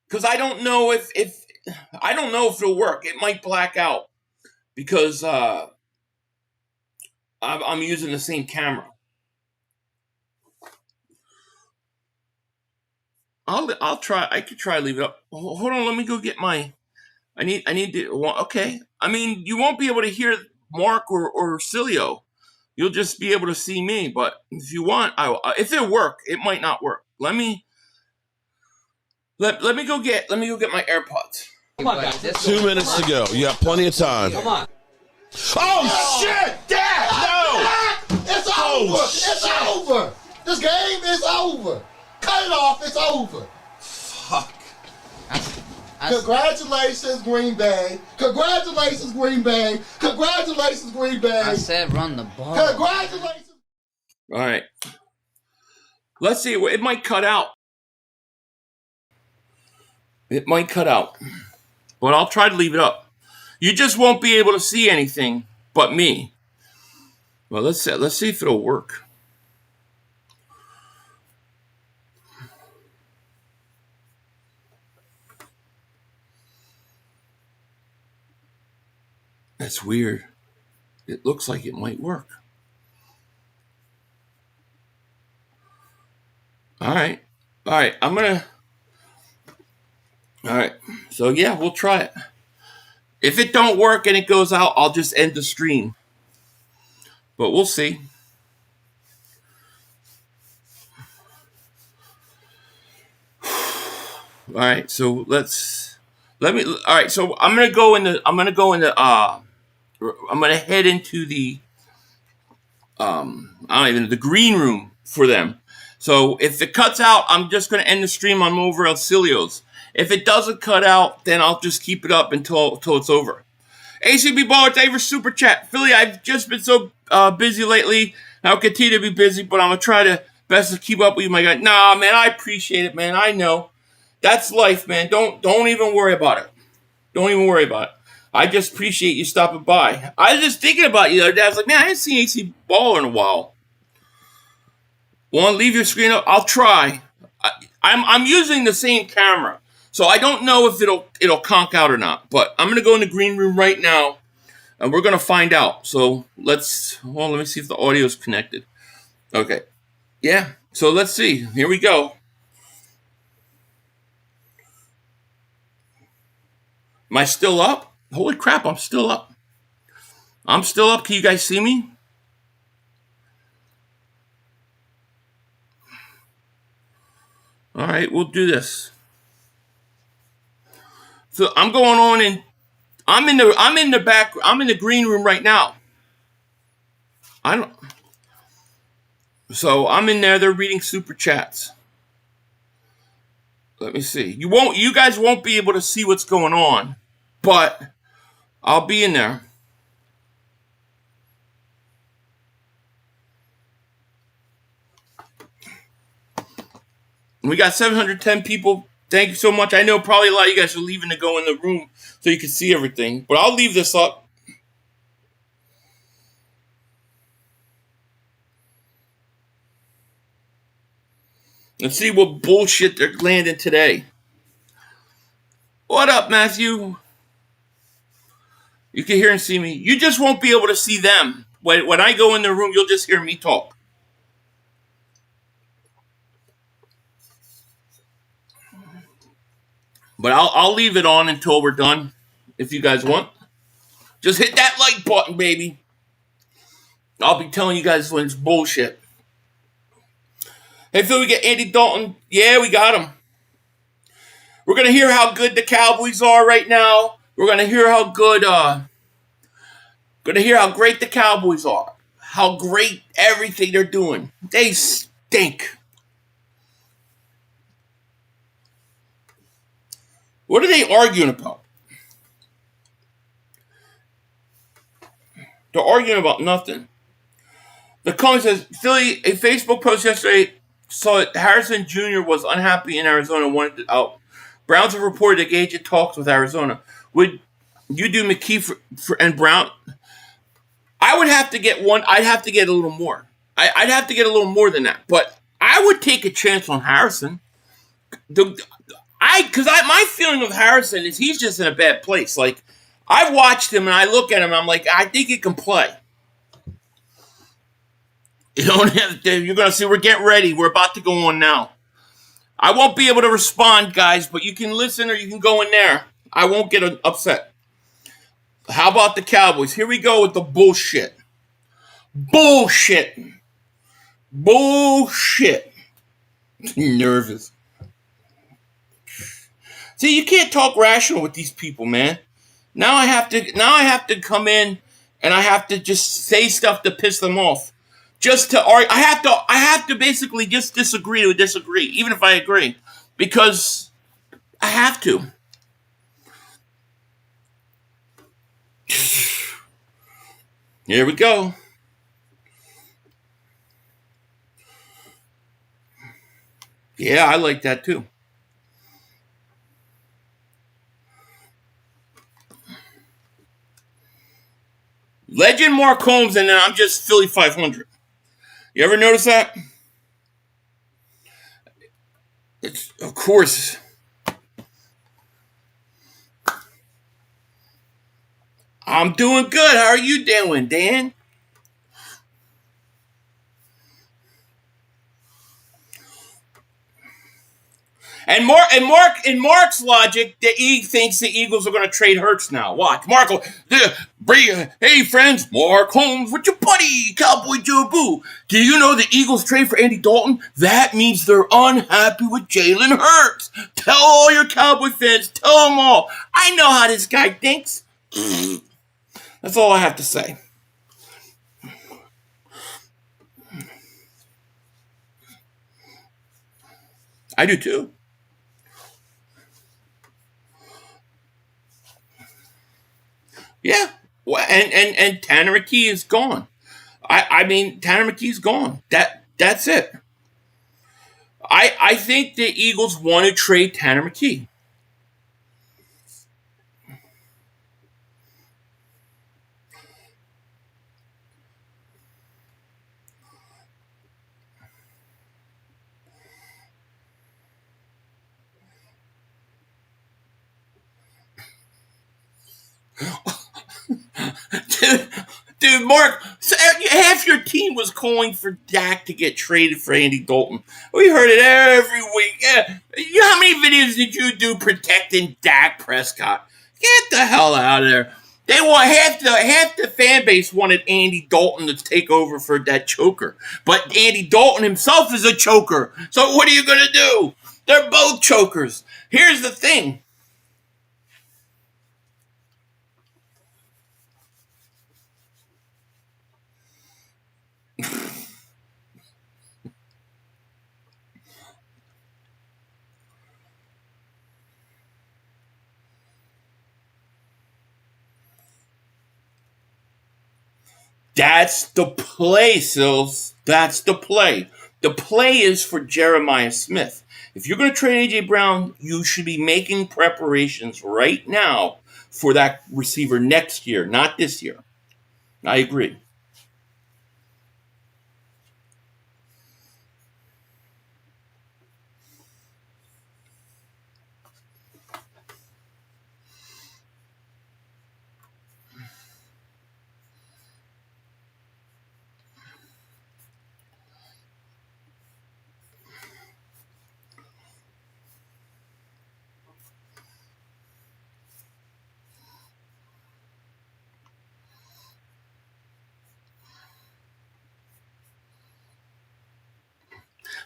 Because I don't know if it'll work. It might black out. Because I'm using the same camera. I'll try. I could try to leave it up. Hold on. Let me go get my... I need to... Okay. I mean, you won't be able to hear Mark or Cilio. You'll just be able to see me. But if you want, if it work, it might not work. Let me go get my AirPods. Come on, guys. 2 minutes to go. You have plenty of time. Come on. Oh, shit! Dad! No! It's over! It's over! This game is over! Cut it off! It's over! Fuck. Congratulations, Green Bay! Congratulations, Green Bay! Congratulations, Green Bay! I said run the ball. Congratulations! All right. Let's see. It might cut out. It might cut out. But I'll try to leave it up. You just won't be able to see anything but me. Well, let's see if it'll work. That's weird. It looks like it might work. All right. I'm going to... All right. So, yeah, we'll try it. If it don't work and it goes out, I'll just end the stream. But we'll see. All right. So all right. So I'm going to head into the, the green room for them. So if it cuts out, I'm just going to end the stream on over El Cilio's. If it doesn't cut out, then I'll just keep it up until it's over. ACB Baller, thank you for Super Chat. Philly, I've just been so busy lately. I'll continue to be busy, but I'm going to try to best to keep up with you, my guy. Nah, man, I appreciate it, man. I know. That's life, man. Don't even worry about it. Don't even worry about it. I just appreciate you stopping by. I was just thinking about you the other day. I was like, man, I haven't seen AC Baller in a while. Want to leave your screen up? I'll try. I'm using the same camera, so I don't know if it'll conk out or not. But I'm gonna go in the green room right now, and we're gonna find out. So let me see if the audio is connected. Okay, yeah. So let's see. Here we go. Am I still up? Holy crap! I'm still up. I'm still up. Can you guys see me? All right, we'll do this. So I'm going on and I'm in the green room right now. So I'm in there, they're reading super chats. Let me see. You guys won't be able to see what's going on, but I'll be in there. We got 710 people. Thank you so much. I know probably a lot of you guys are leaving to go in the room so you can see everything. But I'll leave this up. Let's see what bullshit they're landing today. What up, Matthew? You can hear and see me. You just won't be able to see them. When I go in the room, you'll just hear me talk. But I'll leave it on until we're done, if you guys want. Just hit that like button, baby. I'll be telling you guys when it's bullshit. Hey, Phil, we get Andy Dalton. Yeah, we got him. We're going to hear how good the Cowboys are right now. We're going to hear how good, how great the Cowboys are. How great everything they're doing. They stink. What are they arguing about? They're arguing about nothing. The comment says, Philly, a Facebook post yesterday saw that Harrison Jr. was unhappy in Arizona and wanted out. Browns have reported engaged in talks with Arizona. Would you do McKee and Brown? I would have to get one. I'd have to get a little more. I'd have to get a little more than that. But I would take a chance on Harrison. My feeling of Harrison is he's just in a bad place. Like, I've watched him and I look at him and I'm like, I think he can play. You don't have to, you're going to see, we're getting ready. We're about to go on now. I won't be able to respond, guys, but you can listen or you can go in there. I won't get upset. How about the Cowboys? Here we go with the bullshit. Bullshit. Nervous. See, you can't talk rational with these people, man. Now I have to come in and I have to just say stuff to piss them off. Just to argue. I have to basically just disagree to disagree, even if I agree. Because I have to. Here we go. Yeah, I like that too. Legend Mark Holmes, and then I'm just Philly 500. You ever notice that? It's, of course. I'm doing good. How are you doing, Dan? And in Mark's logic, he thinks the Eagles are going to trade Hurts now. Watch. Mark, hey friends, Mark Holmes with your buddy, Cowboy Joe Boo. Do you know the Eagles trade for Andy Dalton? That means they're unhappy with Jalen Hurts. Tell all your Cowboy fans, tell them all. I know how this guy thinks. That's all I have to say. I do too. Yeah. Well, and Tanner McKee is gone. I mean, Tanner McKee's gone. That's it. I think the Eagles want to trade Tanner McKee. Dude, Mark, half your team was calling for Dak to get traded for Andy Dalton. We heard it every week. Yeah. You know how many videos did you do protecting Dak Prescott? Get the hell out of there. They want half the fan base wanted Andy Dalton to take over for that choker. But Andy Dalton himself is a choker. So what are you gonna do? They're both chokers. Here's the thing. That's the play, Sills. That's the play. The play is for Jeremiah Smith. If you're going to trade A.J. Brown, you should be making preparations right now for that receiver next year, not this year. I agree.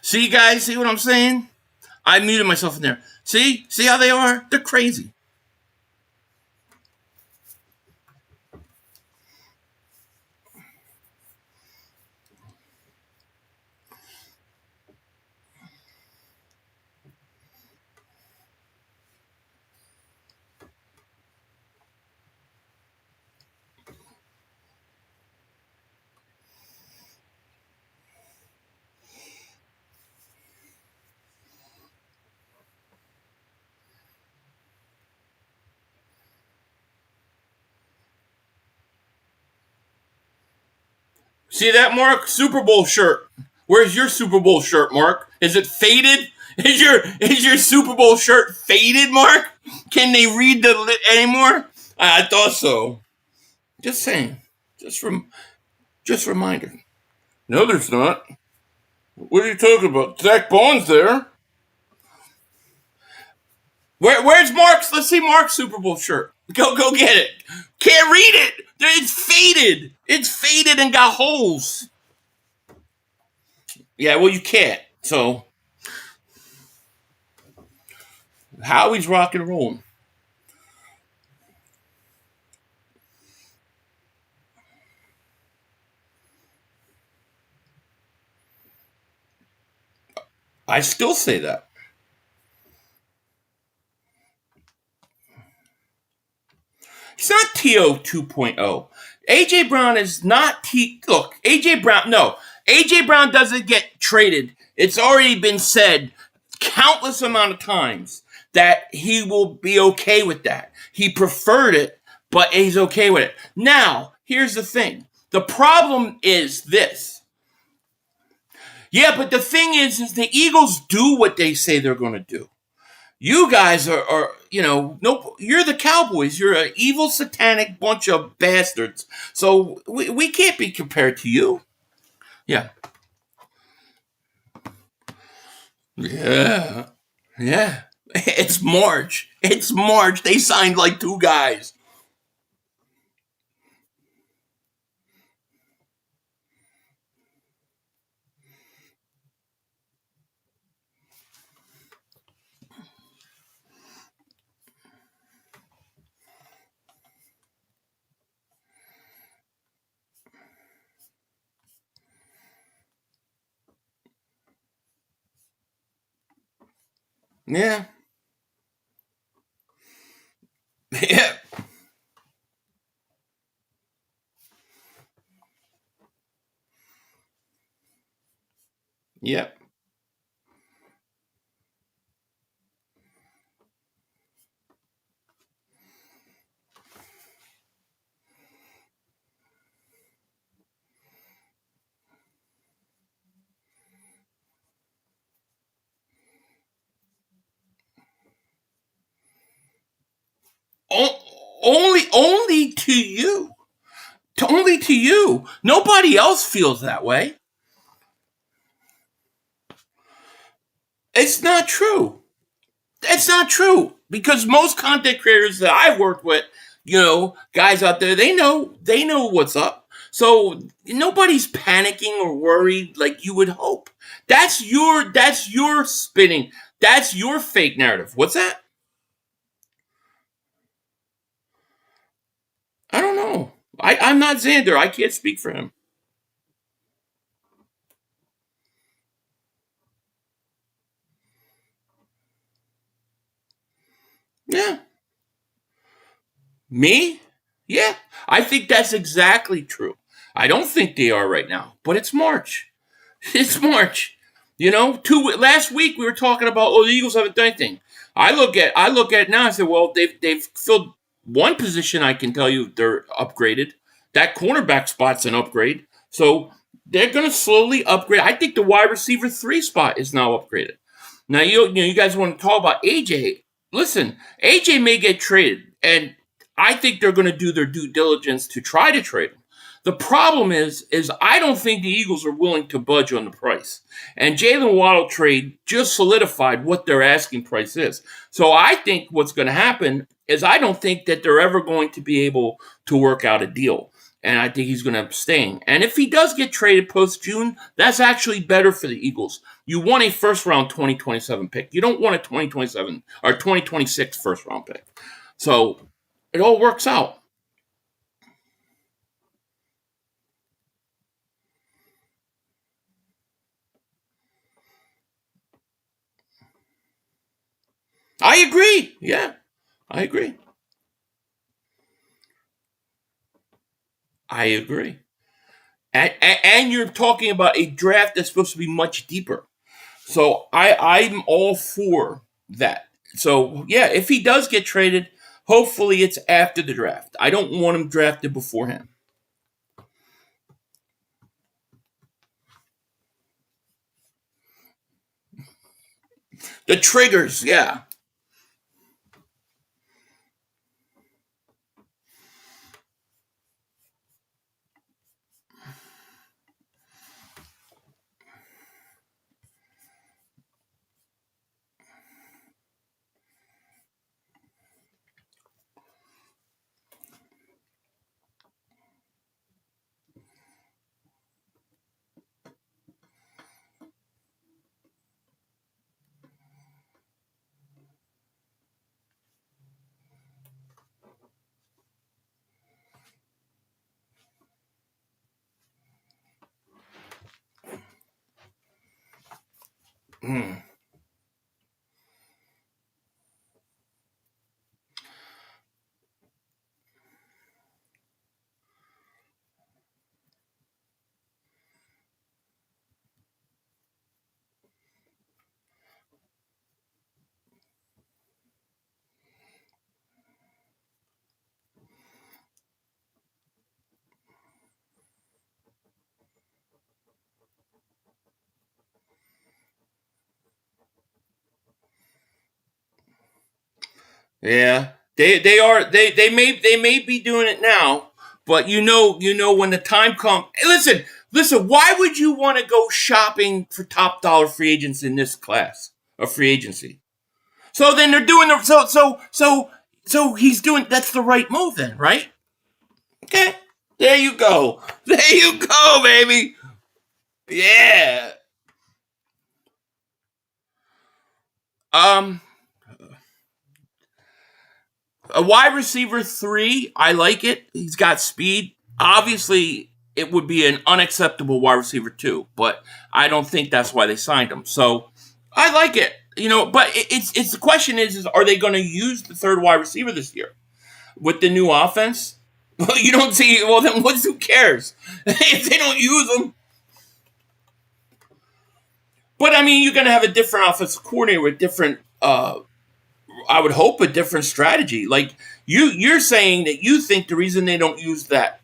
See, guys, see what I'm saying? I muted myself in there. See how they are? They're crazy. See that, Mark? Super Bowl shirt. Where's your Super Bowl shirt, Mark? Is it faded? Is your Super Bowl shirt faded, Mark? Can they read the lit anymore? I thought so. Just saying. Just reminder. No, there's not. What are you talking about? Zach Bond's there. Where's Mark's? Let's see Mark's Super Bowl shirt. Go get it. Can't read it. It's faded. It's faded and got holes. Yeah, well, you can't. So, Howie's rock and rolling. I still say that. It's not TO 2.0. A.J. Brown is not T. Look, A.J. Brown, no. A.J. Brown doesn't get traded. It's already been said countless amount of times that he will be okay with that. He preferred it, but he's okay with it. Now, here's the thing. The problem is this. Yeah, but the thing is the Eagles do what they say they're going to do. You guys are no, you're the Cowboys. You're an evil, satanic bunch of bastards. So we can't be compared to you. Yeah. Yeah. Yeah. It's March. It's March. They signed like 2 guys. Yeah. Yeah. Yep. Only to you. Only to you. Nobody else feels that way. It's not true. That's not true because most content creators that I've worked with, guys out there, they know what's up. So nobody's panicking or worried like you would hope. That's your spinning. That's your fake narrative. What's that? I don't know. I'm not Xander. I can't speak for him. Yeah. Me? Yeah. I think that's exactly true. I don't think they are right now, but it's March. It's March. Last week we were talking about the Eagles haven't done anything. I look at it now and say, well, they've filled one position. I can tell you they're upgraded. That cornerback spot's an upgrade, so they're going to slowly upgrade. I think the wide receiver 3 spot is now upgraded. Now you guys want to talk about A.J. Listen, A.J. may get traded, and I think they're going to do their due diligence to try to trade him. The problem is I don't think the Eagles are willing to budge on the price. And Jalen Waddle trade just solidified what their asking price is. So I think what's going to happen is I don't think that they're ever going to be able to work out a deal. And I think he's going to abstain. And if he does get traded post-June, that's actually better for the Eagles. You want a first-round 2027 pick. You don't want a 2027 or 2026 first-round pick. So it all works out. I agree. Yeah, I agree. I agree. And you're talking about a draft that's supposed to be much deeper. So I'm all for that. So yeah, if he does get traded, hopefully it's after the draft. I don't want him drafted beforehand. The triggers, yeah. Hmm. Yeah, they may be doing it now, but when the time comes. Hey, listen. Why would you want to go shopping for top dollar free agents in this class of free agency? So then they're doing the so he's doing that's the right move then, right? Okay, there you go, there you go, baby. Yeah. Um, a wide receiver 3, I like it. He's got speed. Obviously, it would be an unacceptable wide receiver 2, but I don't think that's why they signed him. So I like it. But it's the question is are they going to use the third wide receiver this year with the new offense? Well, you don't see. Well, then who cares if they don't use them? But I mean, you're going to have a different offensive coordinator with different. I would hope a different strategy. Like you're saying that you think the reason they don't use that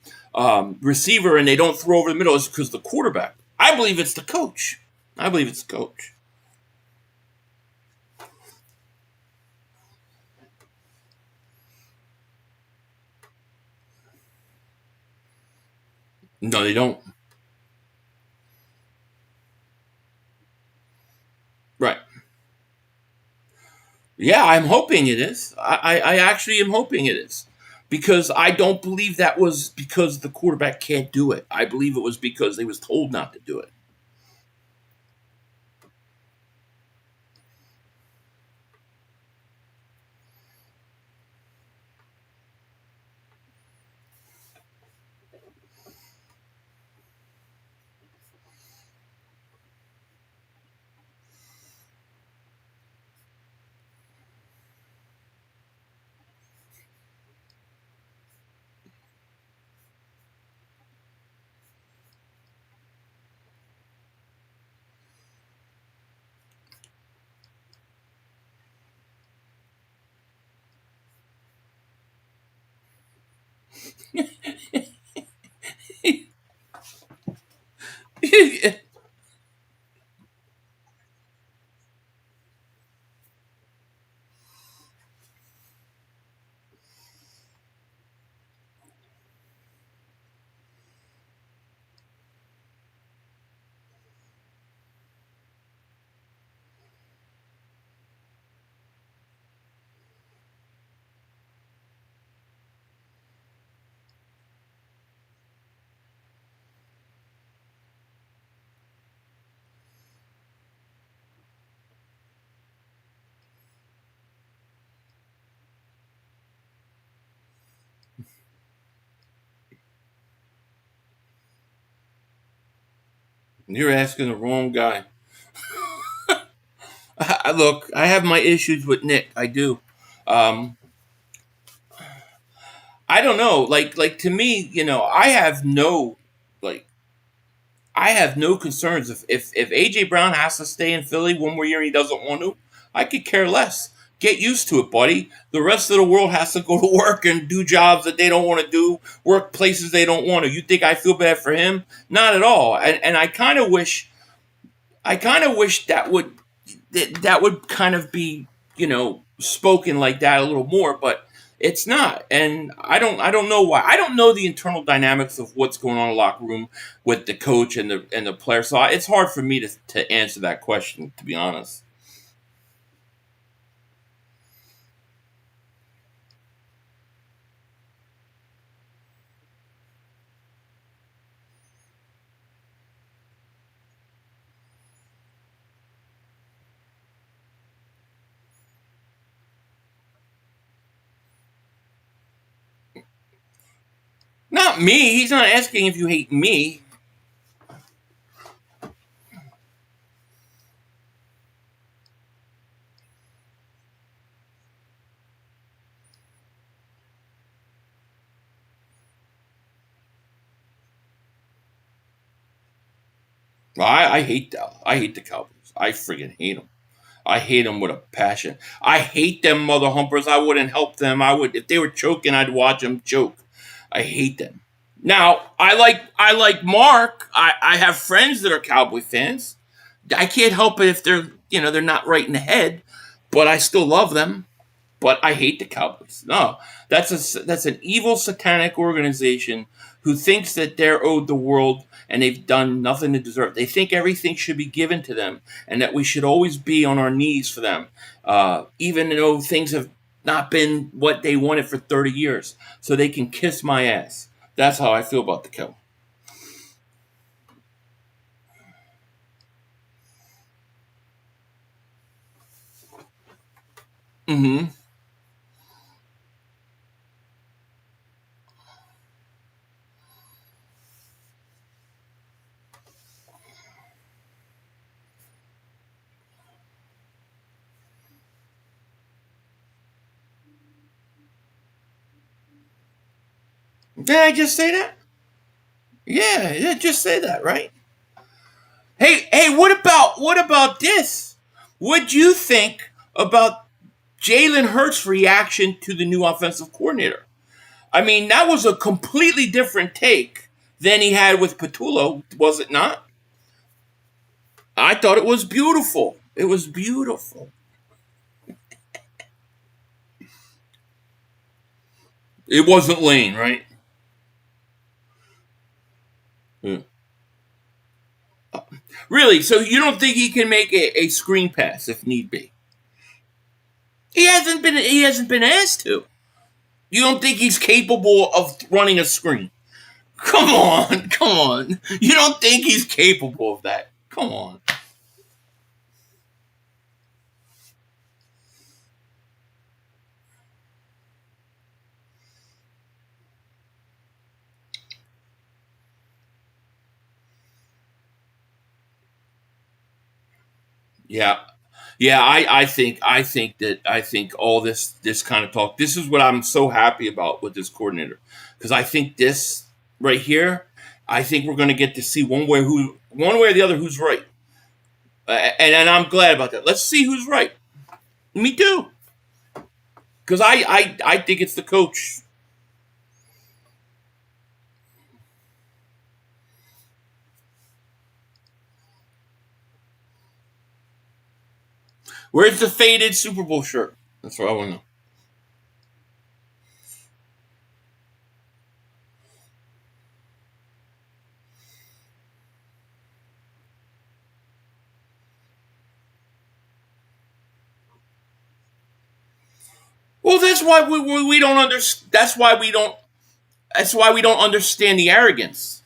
receiver and they don't throw over the middle is because of the quarterback. I believe it's the coach. No, they don't. Right. Yeah, I'm hoping it is. I actually am hoping it is. Because I don't believe that was because the quarterback can't do it. I believe it was because they was told not to do it. You're asking the wrong guy. Look, I have my issues with Nick. I do. Um, I don't know. Like to me, like I have no concerns if AJ Brown has to stay in Philly one more year and he doesn't want to. I could care less. Get used to it, buddy. The rest of the world has to go to work and do jobs that they don't want to do, work places they don't want to. You think I feel bad for him? Not at all. And I kind of wish that would kind of be spoken like that a little more, but it's not. And I don't know why. I don't know the internal dynamics of what's going on in the locker room with the coach and the player. So it's hard for me to answer that question, to be honest. Not me. He's not asking if you hate me. Well, I hate Dallas. I hate the Cowboys. I friggin' hate them. I hate them with a passion. I hate them mother humpers. I wouldn't help them. I would if they were choking. I'd watch them choke. I hate them. Now I like Mark. I have friends that are Cowboy fans. I can't help it if they're not right in the head, but I still love them. But I hate the Cowboys. No, that's an evil satanic organization who thinks that they're owed the world and they've done nothing to deserve. They think everything should be given to them and that we should always be on our knees for them, even though things have not been what they wanted for 30 years. So they can kiss my ass. That's how I feel about the Cowboys. Mm-hmm. Did I just say that? Yeah, just say that, right? Hey, what about this? What'd you think about Jalen Hurts' reaction to the new offensive coordinator? I mean, that was a completely different take than he had with Patullo, was it not? I thought it was beautiful. It was beautiful. It wasn't Lane, right? Yeah. Really? So you don't think he can make a screen pass if need be? He hasn't been asked to. You don't think he's capable of running a screen? Come on, come on. You don't think he's capable of that? Come on. Yeah, yeah. I think all this kind of talk. This is what I'm so happy about with this coordinator, because I think this right here. I think we're going to get to see one way or the other who's right, and I'm glad about that. Let's see who's right. Me too, because I think it's the coach. Where's the faded Super Bowl shirt? That's what I want to know. Well, that's why we don't understand. That's why we don't understand the arrogance.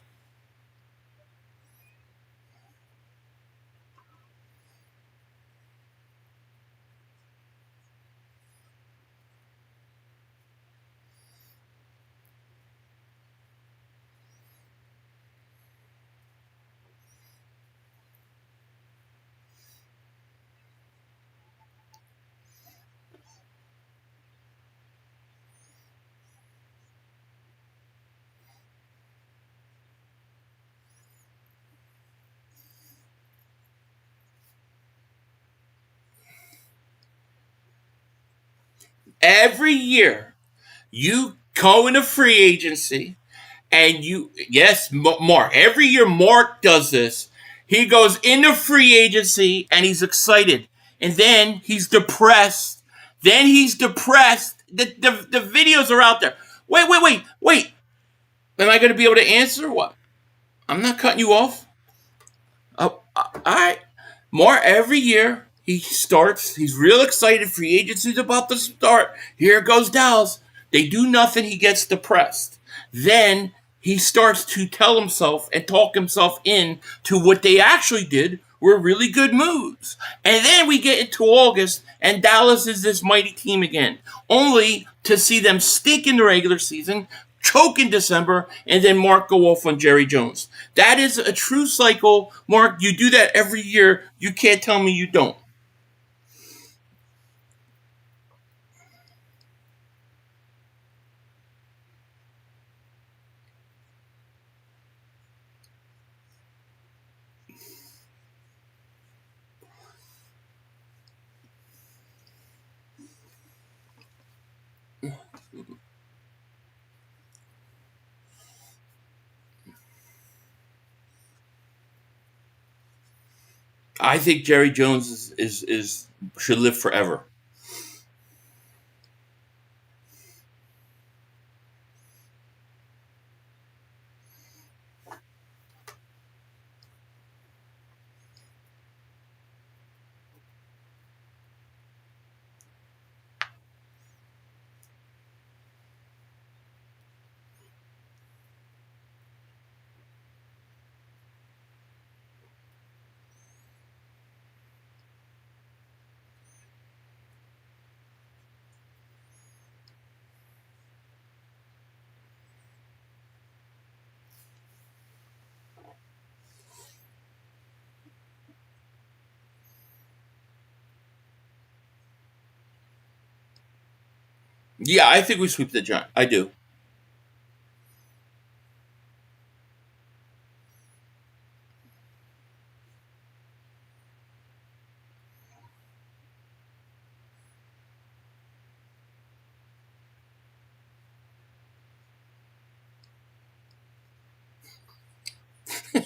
Every year, you go into free agency, and yes, Mark. Every year, Mark does this. He goes into free agency and he's excited, and then he's depressed. Then he's depressed. The videos are out there. Wait. Am I going to be able to answer? What? I'm not cutting you off. All right. More every year he starts. He's real excited. Free agency's about to start. Here goes Dallas. They do nothing. He gets depressed. Then he starts to tell himself and talk himself in to what they actually did were really good moves. And then we get into August, and Dallas is this mighty team again, only to see them stink in the regular season, choke in December, and then Mark go off on Jerry Jones. That is a true cycle. Mark, you do that every year. You can't tell me you don't. I think Jerry Jones is should live forever. Yeah, I think we sweep the Giants. I do.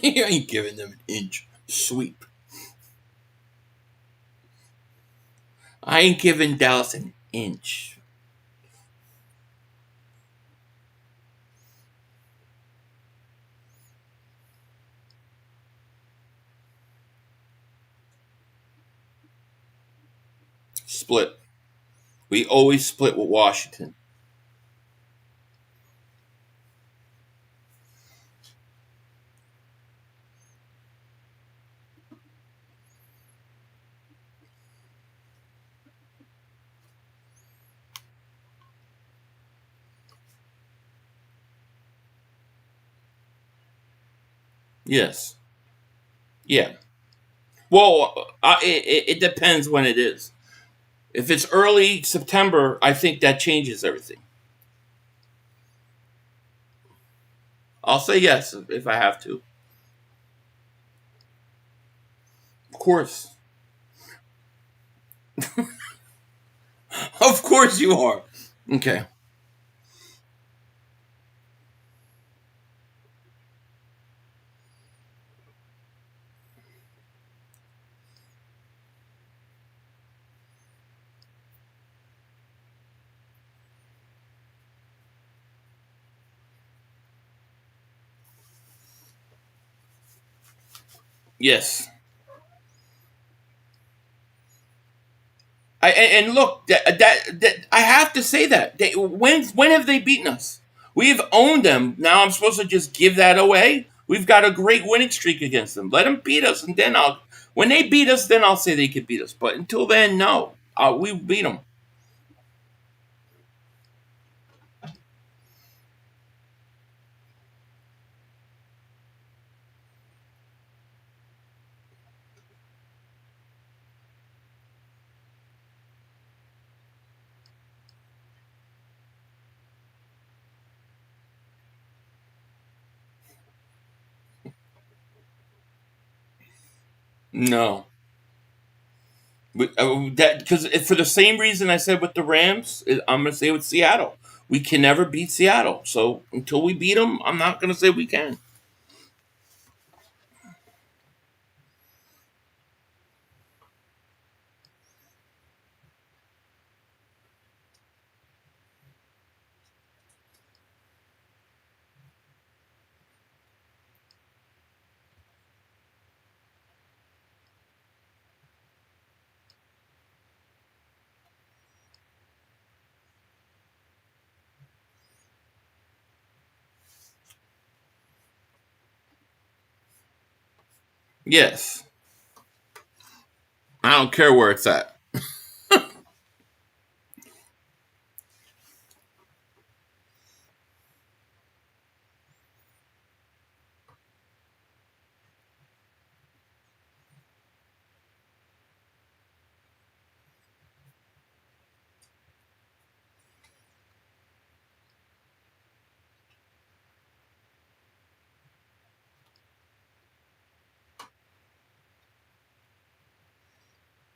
You ain't giving them an inch sweep. I ain't giving Dallas an inch. Split. We always split with Washington. Yes. Yeah. Well, it depends when it is. If it's early September, I think that changes everything. I'll say yes if I have to. Of course. Of course you are. Okay. Yes. And look, that I have to say that when have they beaten us? We've owned them. Now I'm supposed to just give that away. We've got a great winning streak against them. Let them beat us, and then when they beat us, then I'll say they could beat us. But until then, no, we beat them. No, that because for the same reason I said with the Rams, I'm going to say with Seattle. We can never beat Seattle. So until we beat them, I'm not going to say we can. Yes, I don't care where it's at.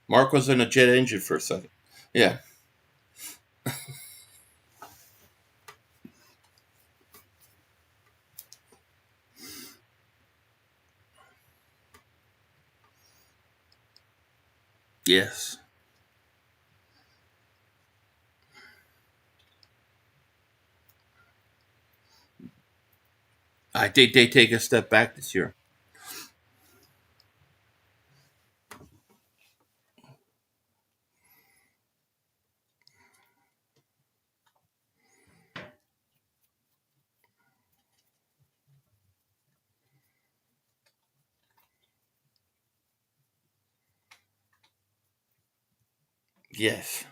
Mark was in a jet engine for a second. Yeah. Yes. I think they take a step back this year. Yes.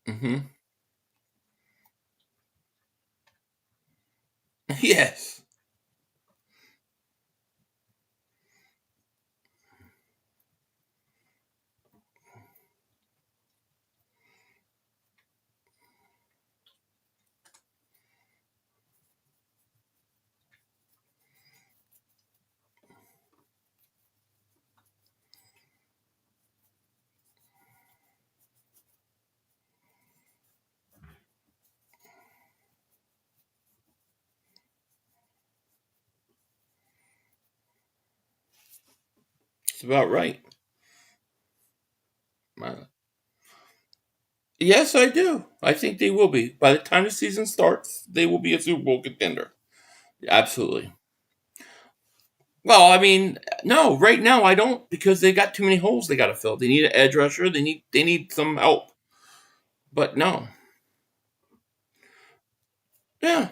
Mm-hmm. Yes. That's about right. Yes, I do. I think they will be. By the time the season starts, they will be a Super Bowl contender. Absolutely. Well, I mean, no, right now I don't because they got too many holes they got to fill. They need an edge rusher. They need some help. But no. Yeah.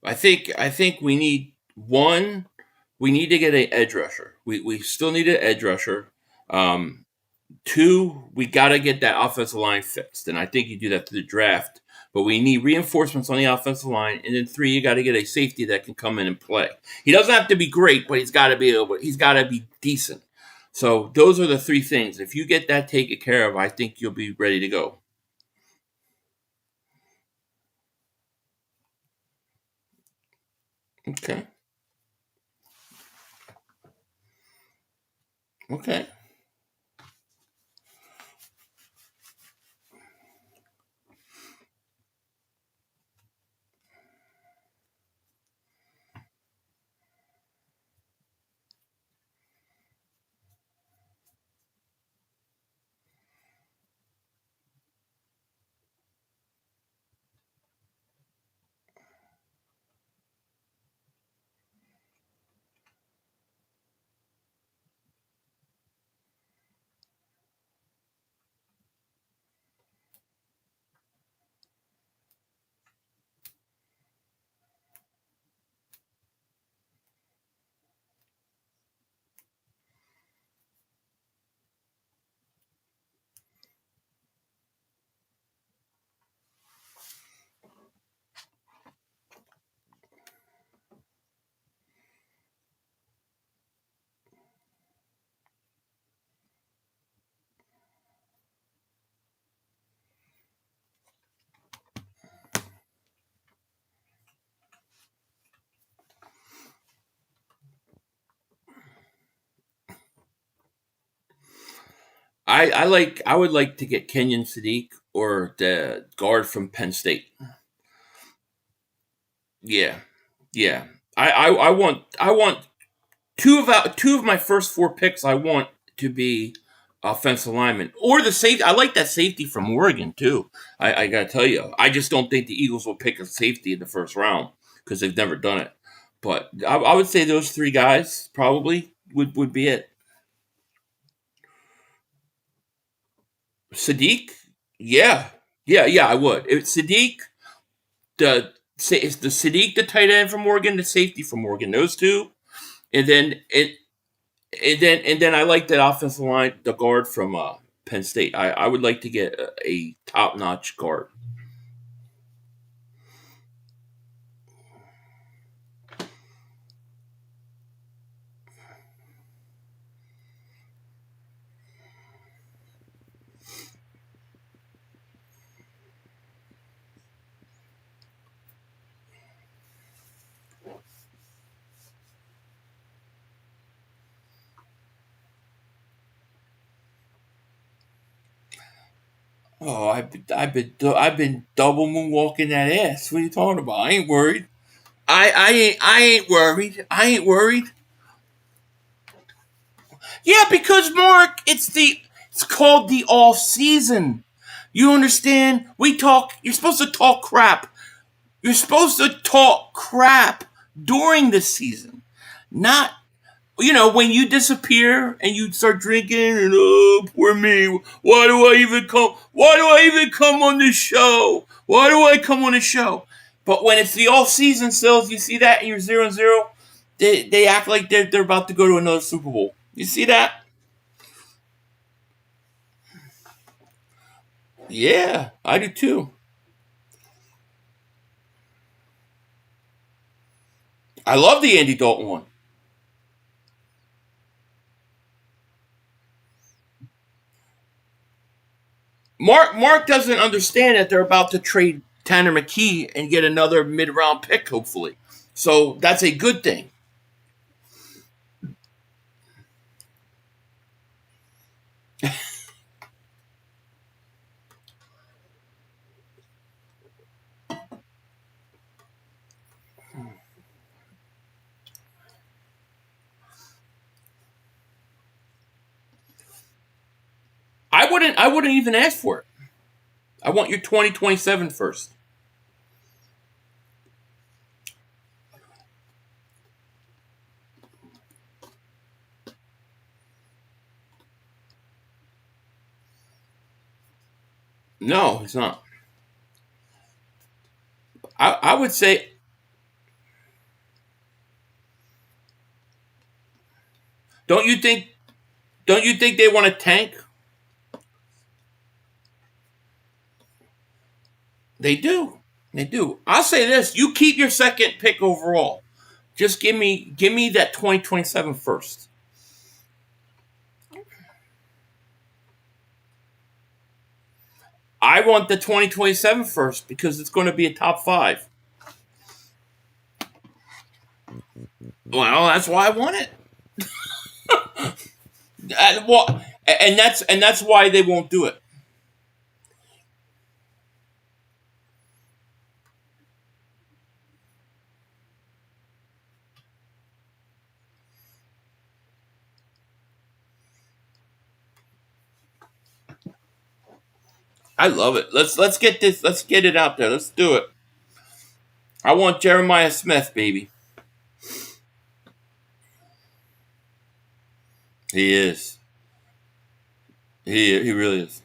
I think we need one. We need to get an edge rusher. We still need an edge rusher. Um, Two, we got to get that offensive line fixed, and I think you do that through the draft. But we need reinforcements on the offensive line, and then three, you got to get a safety that can come in and play. He doesn't have to be great, but he's got to be able. He's got to be decent. So those are the three things. If you get that taken care of, I think you'll be ready to go. Okay. Okay. I would like to get Kenyon Sadiq or the guard from Penn State. Yeah, yeah. I want two of my first four picks. I want to be offensive linemen or the safety. I like that safety from Oregon too. I gotta tell you, I just don't think the Eagles will pick a safety in the first round because they've never done it. But I would say those three guys probably would be it. Sadiq, yeah, yeah. I would. If Sadiq, it's the Sadiq, the tight end from Oregon, the safety from Oregon. Those two, and then it, and then I like that offensive line, the guard from Penn State. I would like to get a top notch guard. Oh, I've been double moonwalking that ass. What are you talking about? I ain't worried. I ain't worried. I ain't worried. Yeah, because Mark, it's called the off season. You understand? We talk. You're supposed to talk crap. You're supposed to talk crap during the season, not when you disappear and you start drinking and oh poor me, why do I even come? Why do I even come on the show? Why do I come on the show? But when it's the off season sales, you see that and you're 0-0, they act like they're about to go to another Super Bowl. You see that? Yeah, I do too. I love the Andy Dalton one. Mark doesn't understand that they're about to trade Tanner McKee and get another mid-round pick, hopefully. So that's a good thing. I wouldn't even ask for it. I want your 2027 first. No, it's not. I would say, don't you think they want to tank? They do. They do. I'll say this, you keep your second pick overall. Just give me that 2027 first. I want the 2027 first because it's going to be a top 5. Well, that's why I want it. And that's why they won't do it. I love it. Let's get this. Let's get it out there. Let's do it. I want Jeremiah Smith, baby. He is. He really is.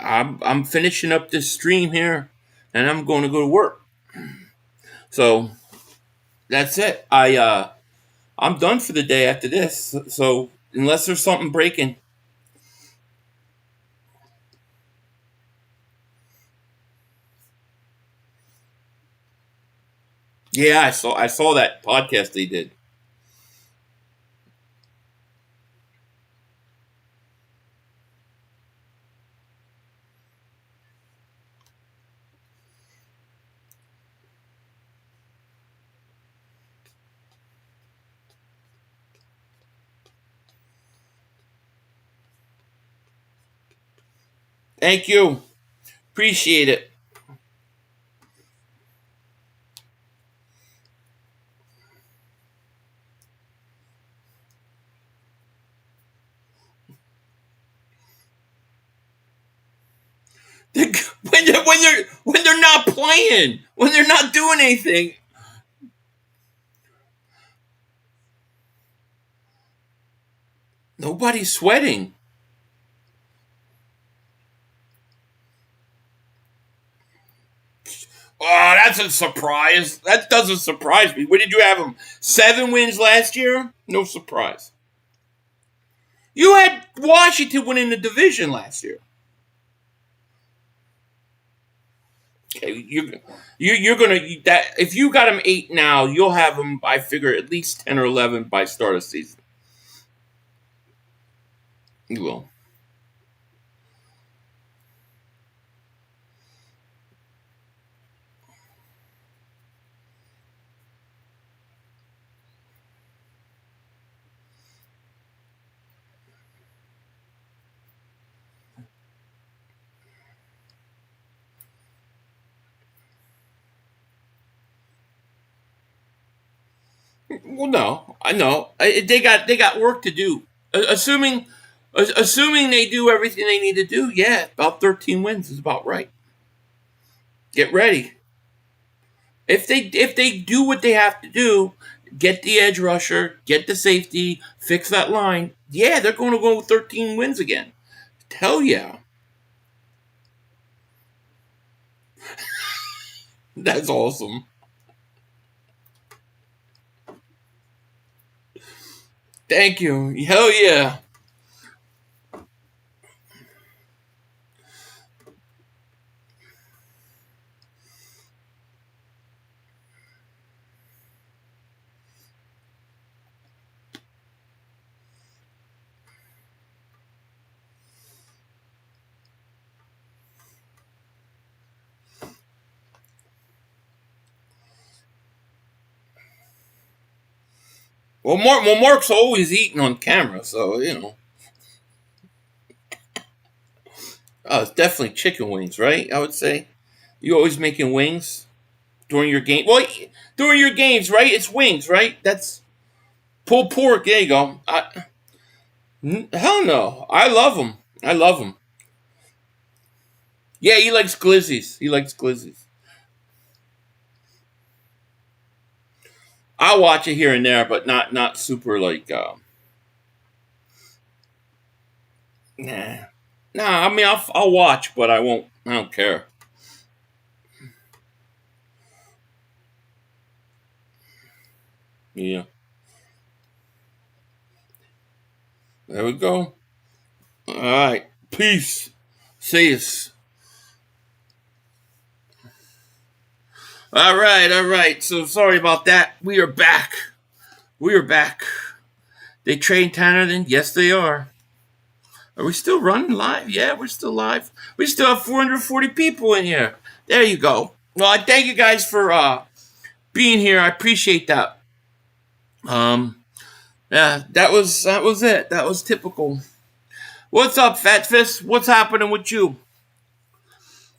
I'm finishing up this stream here, and I'm going to go to work. So that's it. I'm done for the day after this. So unless there's something breaking, yeah, I saw that podcast they did. Thank you. Appreciate it. When they're not playing, when they're not doing anything, nobody's sweating. Oh, that's a surprise. That doesn't surprise me. What did you have them? 7 wins last year? No surprise. You had Washington winning the division last year. Okay, you're gonna that if you got them 8 now, you'll have them. I figure at least 10 or 11 by start of season. You will. Well, no, I know they got work to do. Assuming they do everything they need to do, yeah, about 13 wins is about right. Get ready. If they do what they have to do, get the edge rusher, get the safety, fix that line, yeah, they're going to go with 13 wins again. Hell yeah. That's awesome. Thank you. Hell yeah. Well, Mark's always eating on camera, so you know. Oh, it's definitely chicken wings, right? I would say. You always making wings during your game. Well, during your games, right? It's wings, right? That's pulled pork. There you go. Hell no. I love them. I love them. Yeah, he likes glizzies. He likes glizzies. I'll watch it here and there, but not super like. Nah. Nah, I mean, I'll watch, but I won't. I don't care. Yeah. There we go. All right. Peace. See us. All right. So sorry about that. We are back. They trained Tanner then? Yes, they are. Are we still running live? Yeah, we're still live. We still have 440 people in here. There you go. Well, I thank you guys for being here. I appreciate that. Yeah, that was it. That was typical. What's up, Fat Fist? What's happening with you?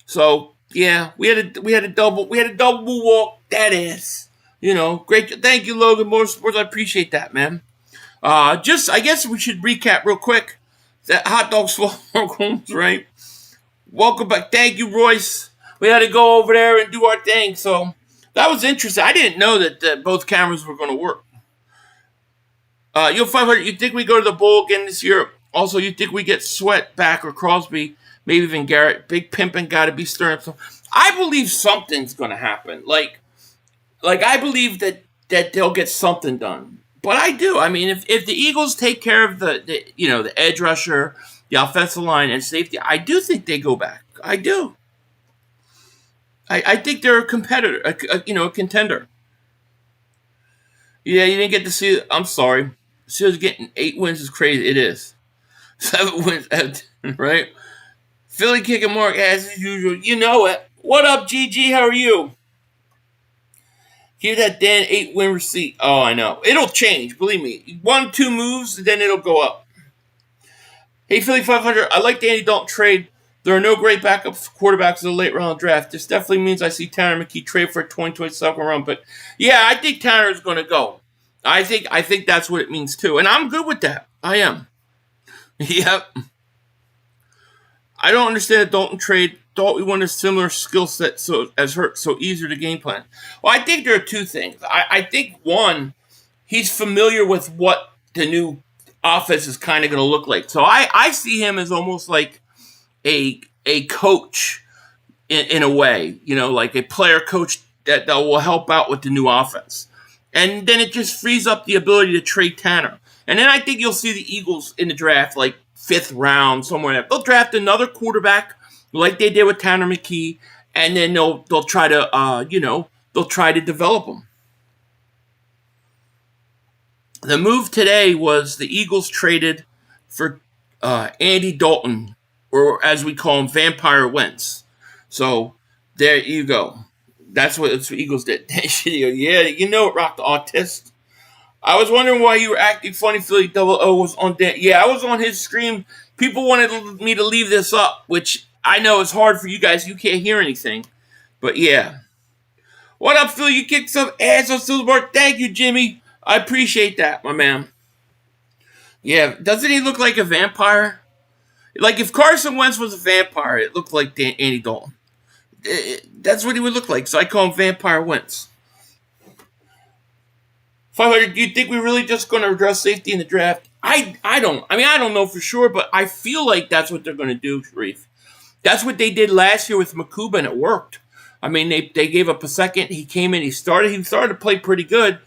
So yeah, we had a double walk. That is, you know, great. Thank you, Logan Motorsports. I appreciate that, man. I guess we should recap real quick. That hot dogs for homes, right? Welcome back. Thank you, Royce. We had to go over there and do our thing. So that was interesting. I didn't know that both cameras were going to work. You'll 500. You think we go to the bowl again this year? Also, you think we get Sweat back or Crosby, maybe even Garrett? Big pimping got to be stirring up. So I believe something's going to happen. Like I believe that they'll get something done. But I do. I mean, if the Eagles take care of the edge rusher, the offensive line, and safety, I do think they go back. I do. I think they're a competitor, a contender. Yeah, you didn't get to see it. I'm sorry. Steelers getting 8 wins is crazy. It is. 7 wins, right? Philly kicking Mark as usual. You know it. What up, GG? How are you? Here's that Dan 8-win receipt. Oh, I know. It'll change. Believe me. 1-2 moves, then it'll go up. Hey, Philly 500. I like the Andy Dalton trade. There are no great backup quarterbacks in the late round draft. This definitely means I see Tanner McKee trade for a 2027 round. But yeah, I think Tanner is going to go. I think that's what it means too, and I'm good with that. I am. Yep. I don't understand the Dalton trade. Thought we wanted a similar skill set as Hurts, so easier to game plan. Well, I think there are two things. I think one, he's familiar with what the new offense is kind of going to look like. So I see him as almost like a coach in a way, like a player coach that will help out with the new offense. And then it just frees up the ability to trade Tanner. And then I think you'll see the Eagles in the draft, like 5th round, somewhere there. They'll draft another quarterback like they did with Tanner McKee, and then they'll try to develop him. The move today was the Eagles traded for Andy Dalton, or as we call him, Vampire Wentz. So there you go. That's what Eagles did. Yeah, you know it, Rock the Autist. I was wondering why you were acting funny. Philly 00 was on that. Yeah, I was on his stream. People wanted me to leave this up, which I know is hard for you guys. You can't hear anything. But yeah. What up, Philly? You kicked some ass on Silverboard. Thank you, Jimmy. I appreciate that, my man. Yeah, doesn't he look like a vampire? Like if Carson Wentz was a vampire, it looked like Andy Dalton. That's what he would look like. So I call him Vampire Wentz. 500. Do you think we're really just going to address safety in the draft? I don't. I mean, I don't know for sure, but I feel like that's what they're going to do, Sharif. That's what they did last year with Makuba, and it worked. I mean, they gave up a second. He came in. He started to play pretty good.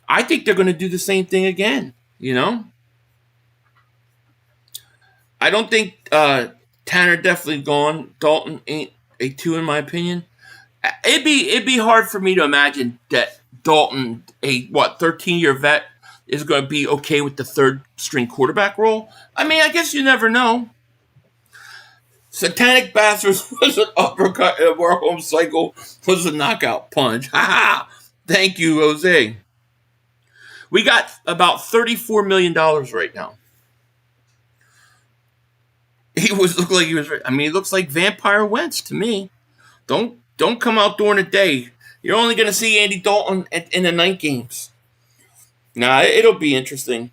I think they're going to do the same thing again. You know. I don't think Tanner definitely gone. Dalton ain't a 2 in my opinion. It'd be hard for me to imagine that Dalton, a 13-year vet, is going to be okay with the third string quarterback role. I mean, I guess you never know. Satanic Bastards was an uppercut, and Warholm Cycle was a knockout punch. Ha ha! Thank you, Jose. We got about $34 million right now. He looks like Vampire Wentz to me. Don't come out during the day. You're only going to see Andy Dalton in the night games. Nah, it'll be interesting.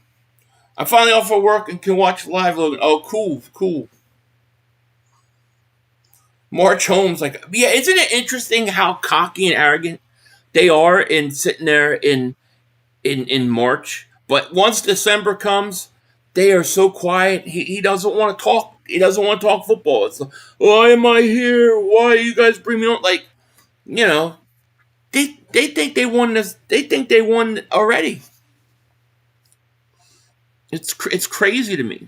I'm finally off of work and can watch live, Logan. Oh, cool. March Holmes, isn't it interesting how cocky and arrogant they are in sitting there in March? But once December comes, they are so quiet. He doesn't want to talk. He doesn't want to talk football. It's like, why am I here? Why you guys bring me on? Like, you know, they think they won this. They think they won already. It's crazy to me.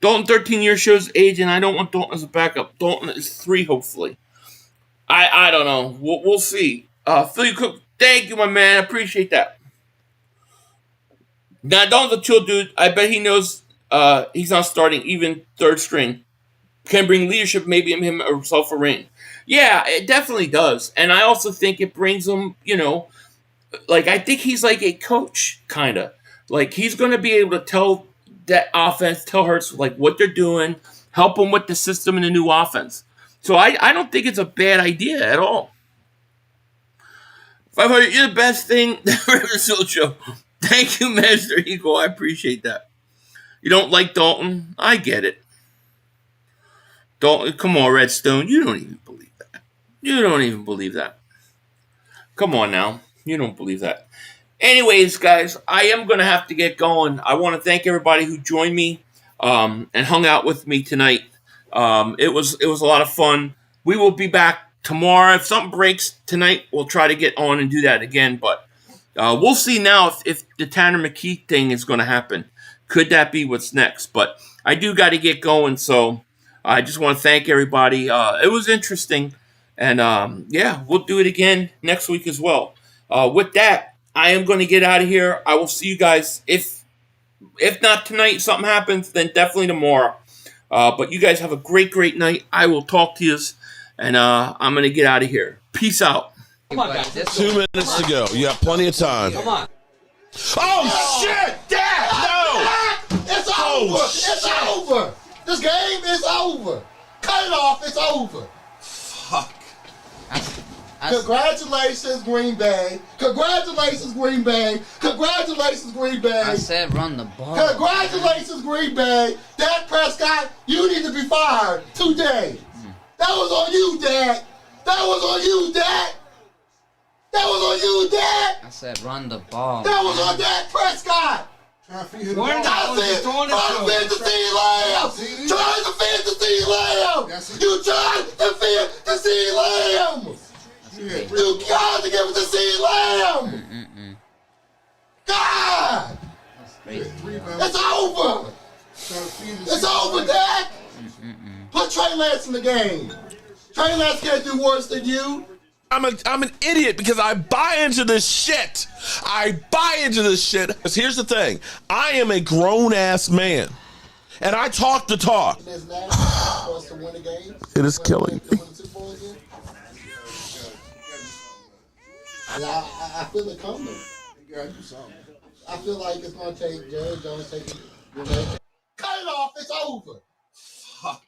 Dalton 13 years shows age, and I don't want Dalton as a backup. Dalton is 3, hopefully. I don't know. We'll see. Philly Cook, thank you, my man. I appreciate that. Now, Dalton's a chill dude. I bet he knows he's not starting even third string. Can bring leadership, maybe himself a ring. Yeah, it definitely does. And I also think it brings him, I think he's like a coach, kind of. Like, he's going to be able to tell that offense, tell Hurts, what they're doing, help them with the system and the new offense. So I don't think it's a bad idea at all. 500, you're the best thing that ever sold show. Thank you, Master Eagle. I appreciate that. You don't like Dalton? I get it. Dalton, come on, Redstone. You don't even believe that. You don't even believe that. Come on now. You don't believe that. Anyways, guys, I am going to have to get going. I want to thank everybody who joined me and hung out with me tonight. It was a lot of fun. We will be back tomorrow. If something breaks tonight, we'll try to get on and do that again. But we'll see now if the Tanner McKee thing is going to happen. Could that be what's next? But I do got to get going, so I just want to thank everybody. It was interesting. And, we'll do it again next week as well. With that, I am going to get out of here. I will see you guys. If not tonight, something happens, then definitely tomorrow. But you guys have a great, great night. I will talk to you, and I'm going to get out of here. Peace out. Come on, guys. 2 minutes to go. You have plenty of time. Come on. Oh, shit! Dad! No! It's over! It's over! This game is over! Cut it off! It's over! Fuck. Congratulations, Green Bay. Congratulations, Green Bay. Congratulations, Green Bay. I said run the ball. Congratulations, Green Bay. Dak Prescott, you need to be fired today. That was on you, Dak. That was on you, Dak. That was on you, Dak. I said run the ball. That was on Dak Prescott. Trying to feed the Lamb. Trying to feed the Lamb. You tried to feed the Lamb. You got to give it to C. Lamb. God. It's over. It's over, Dak. Put Trey Lance in the game. Trey Lance can't do worse than you. I'm an idiot because I buy into this shit. Because here's the thing. I am a grown-ass man. And I talk the talk. It is killing me. I feel it coming. You gotta do something. I feel like it's gonna take Jerry Jones taking. Cut it off. It's over. Fuck.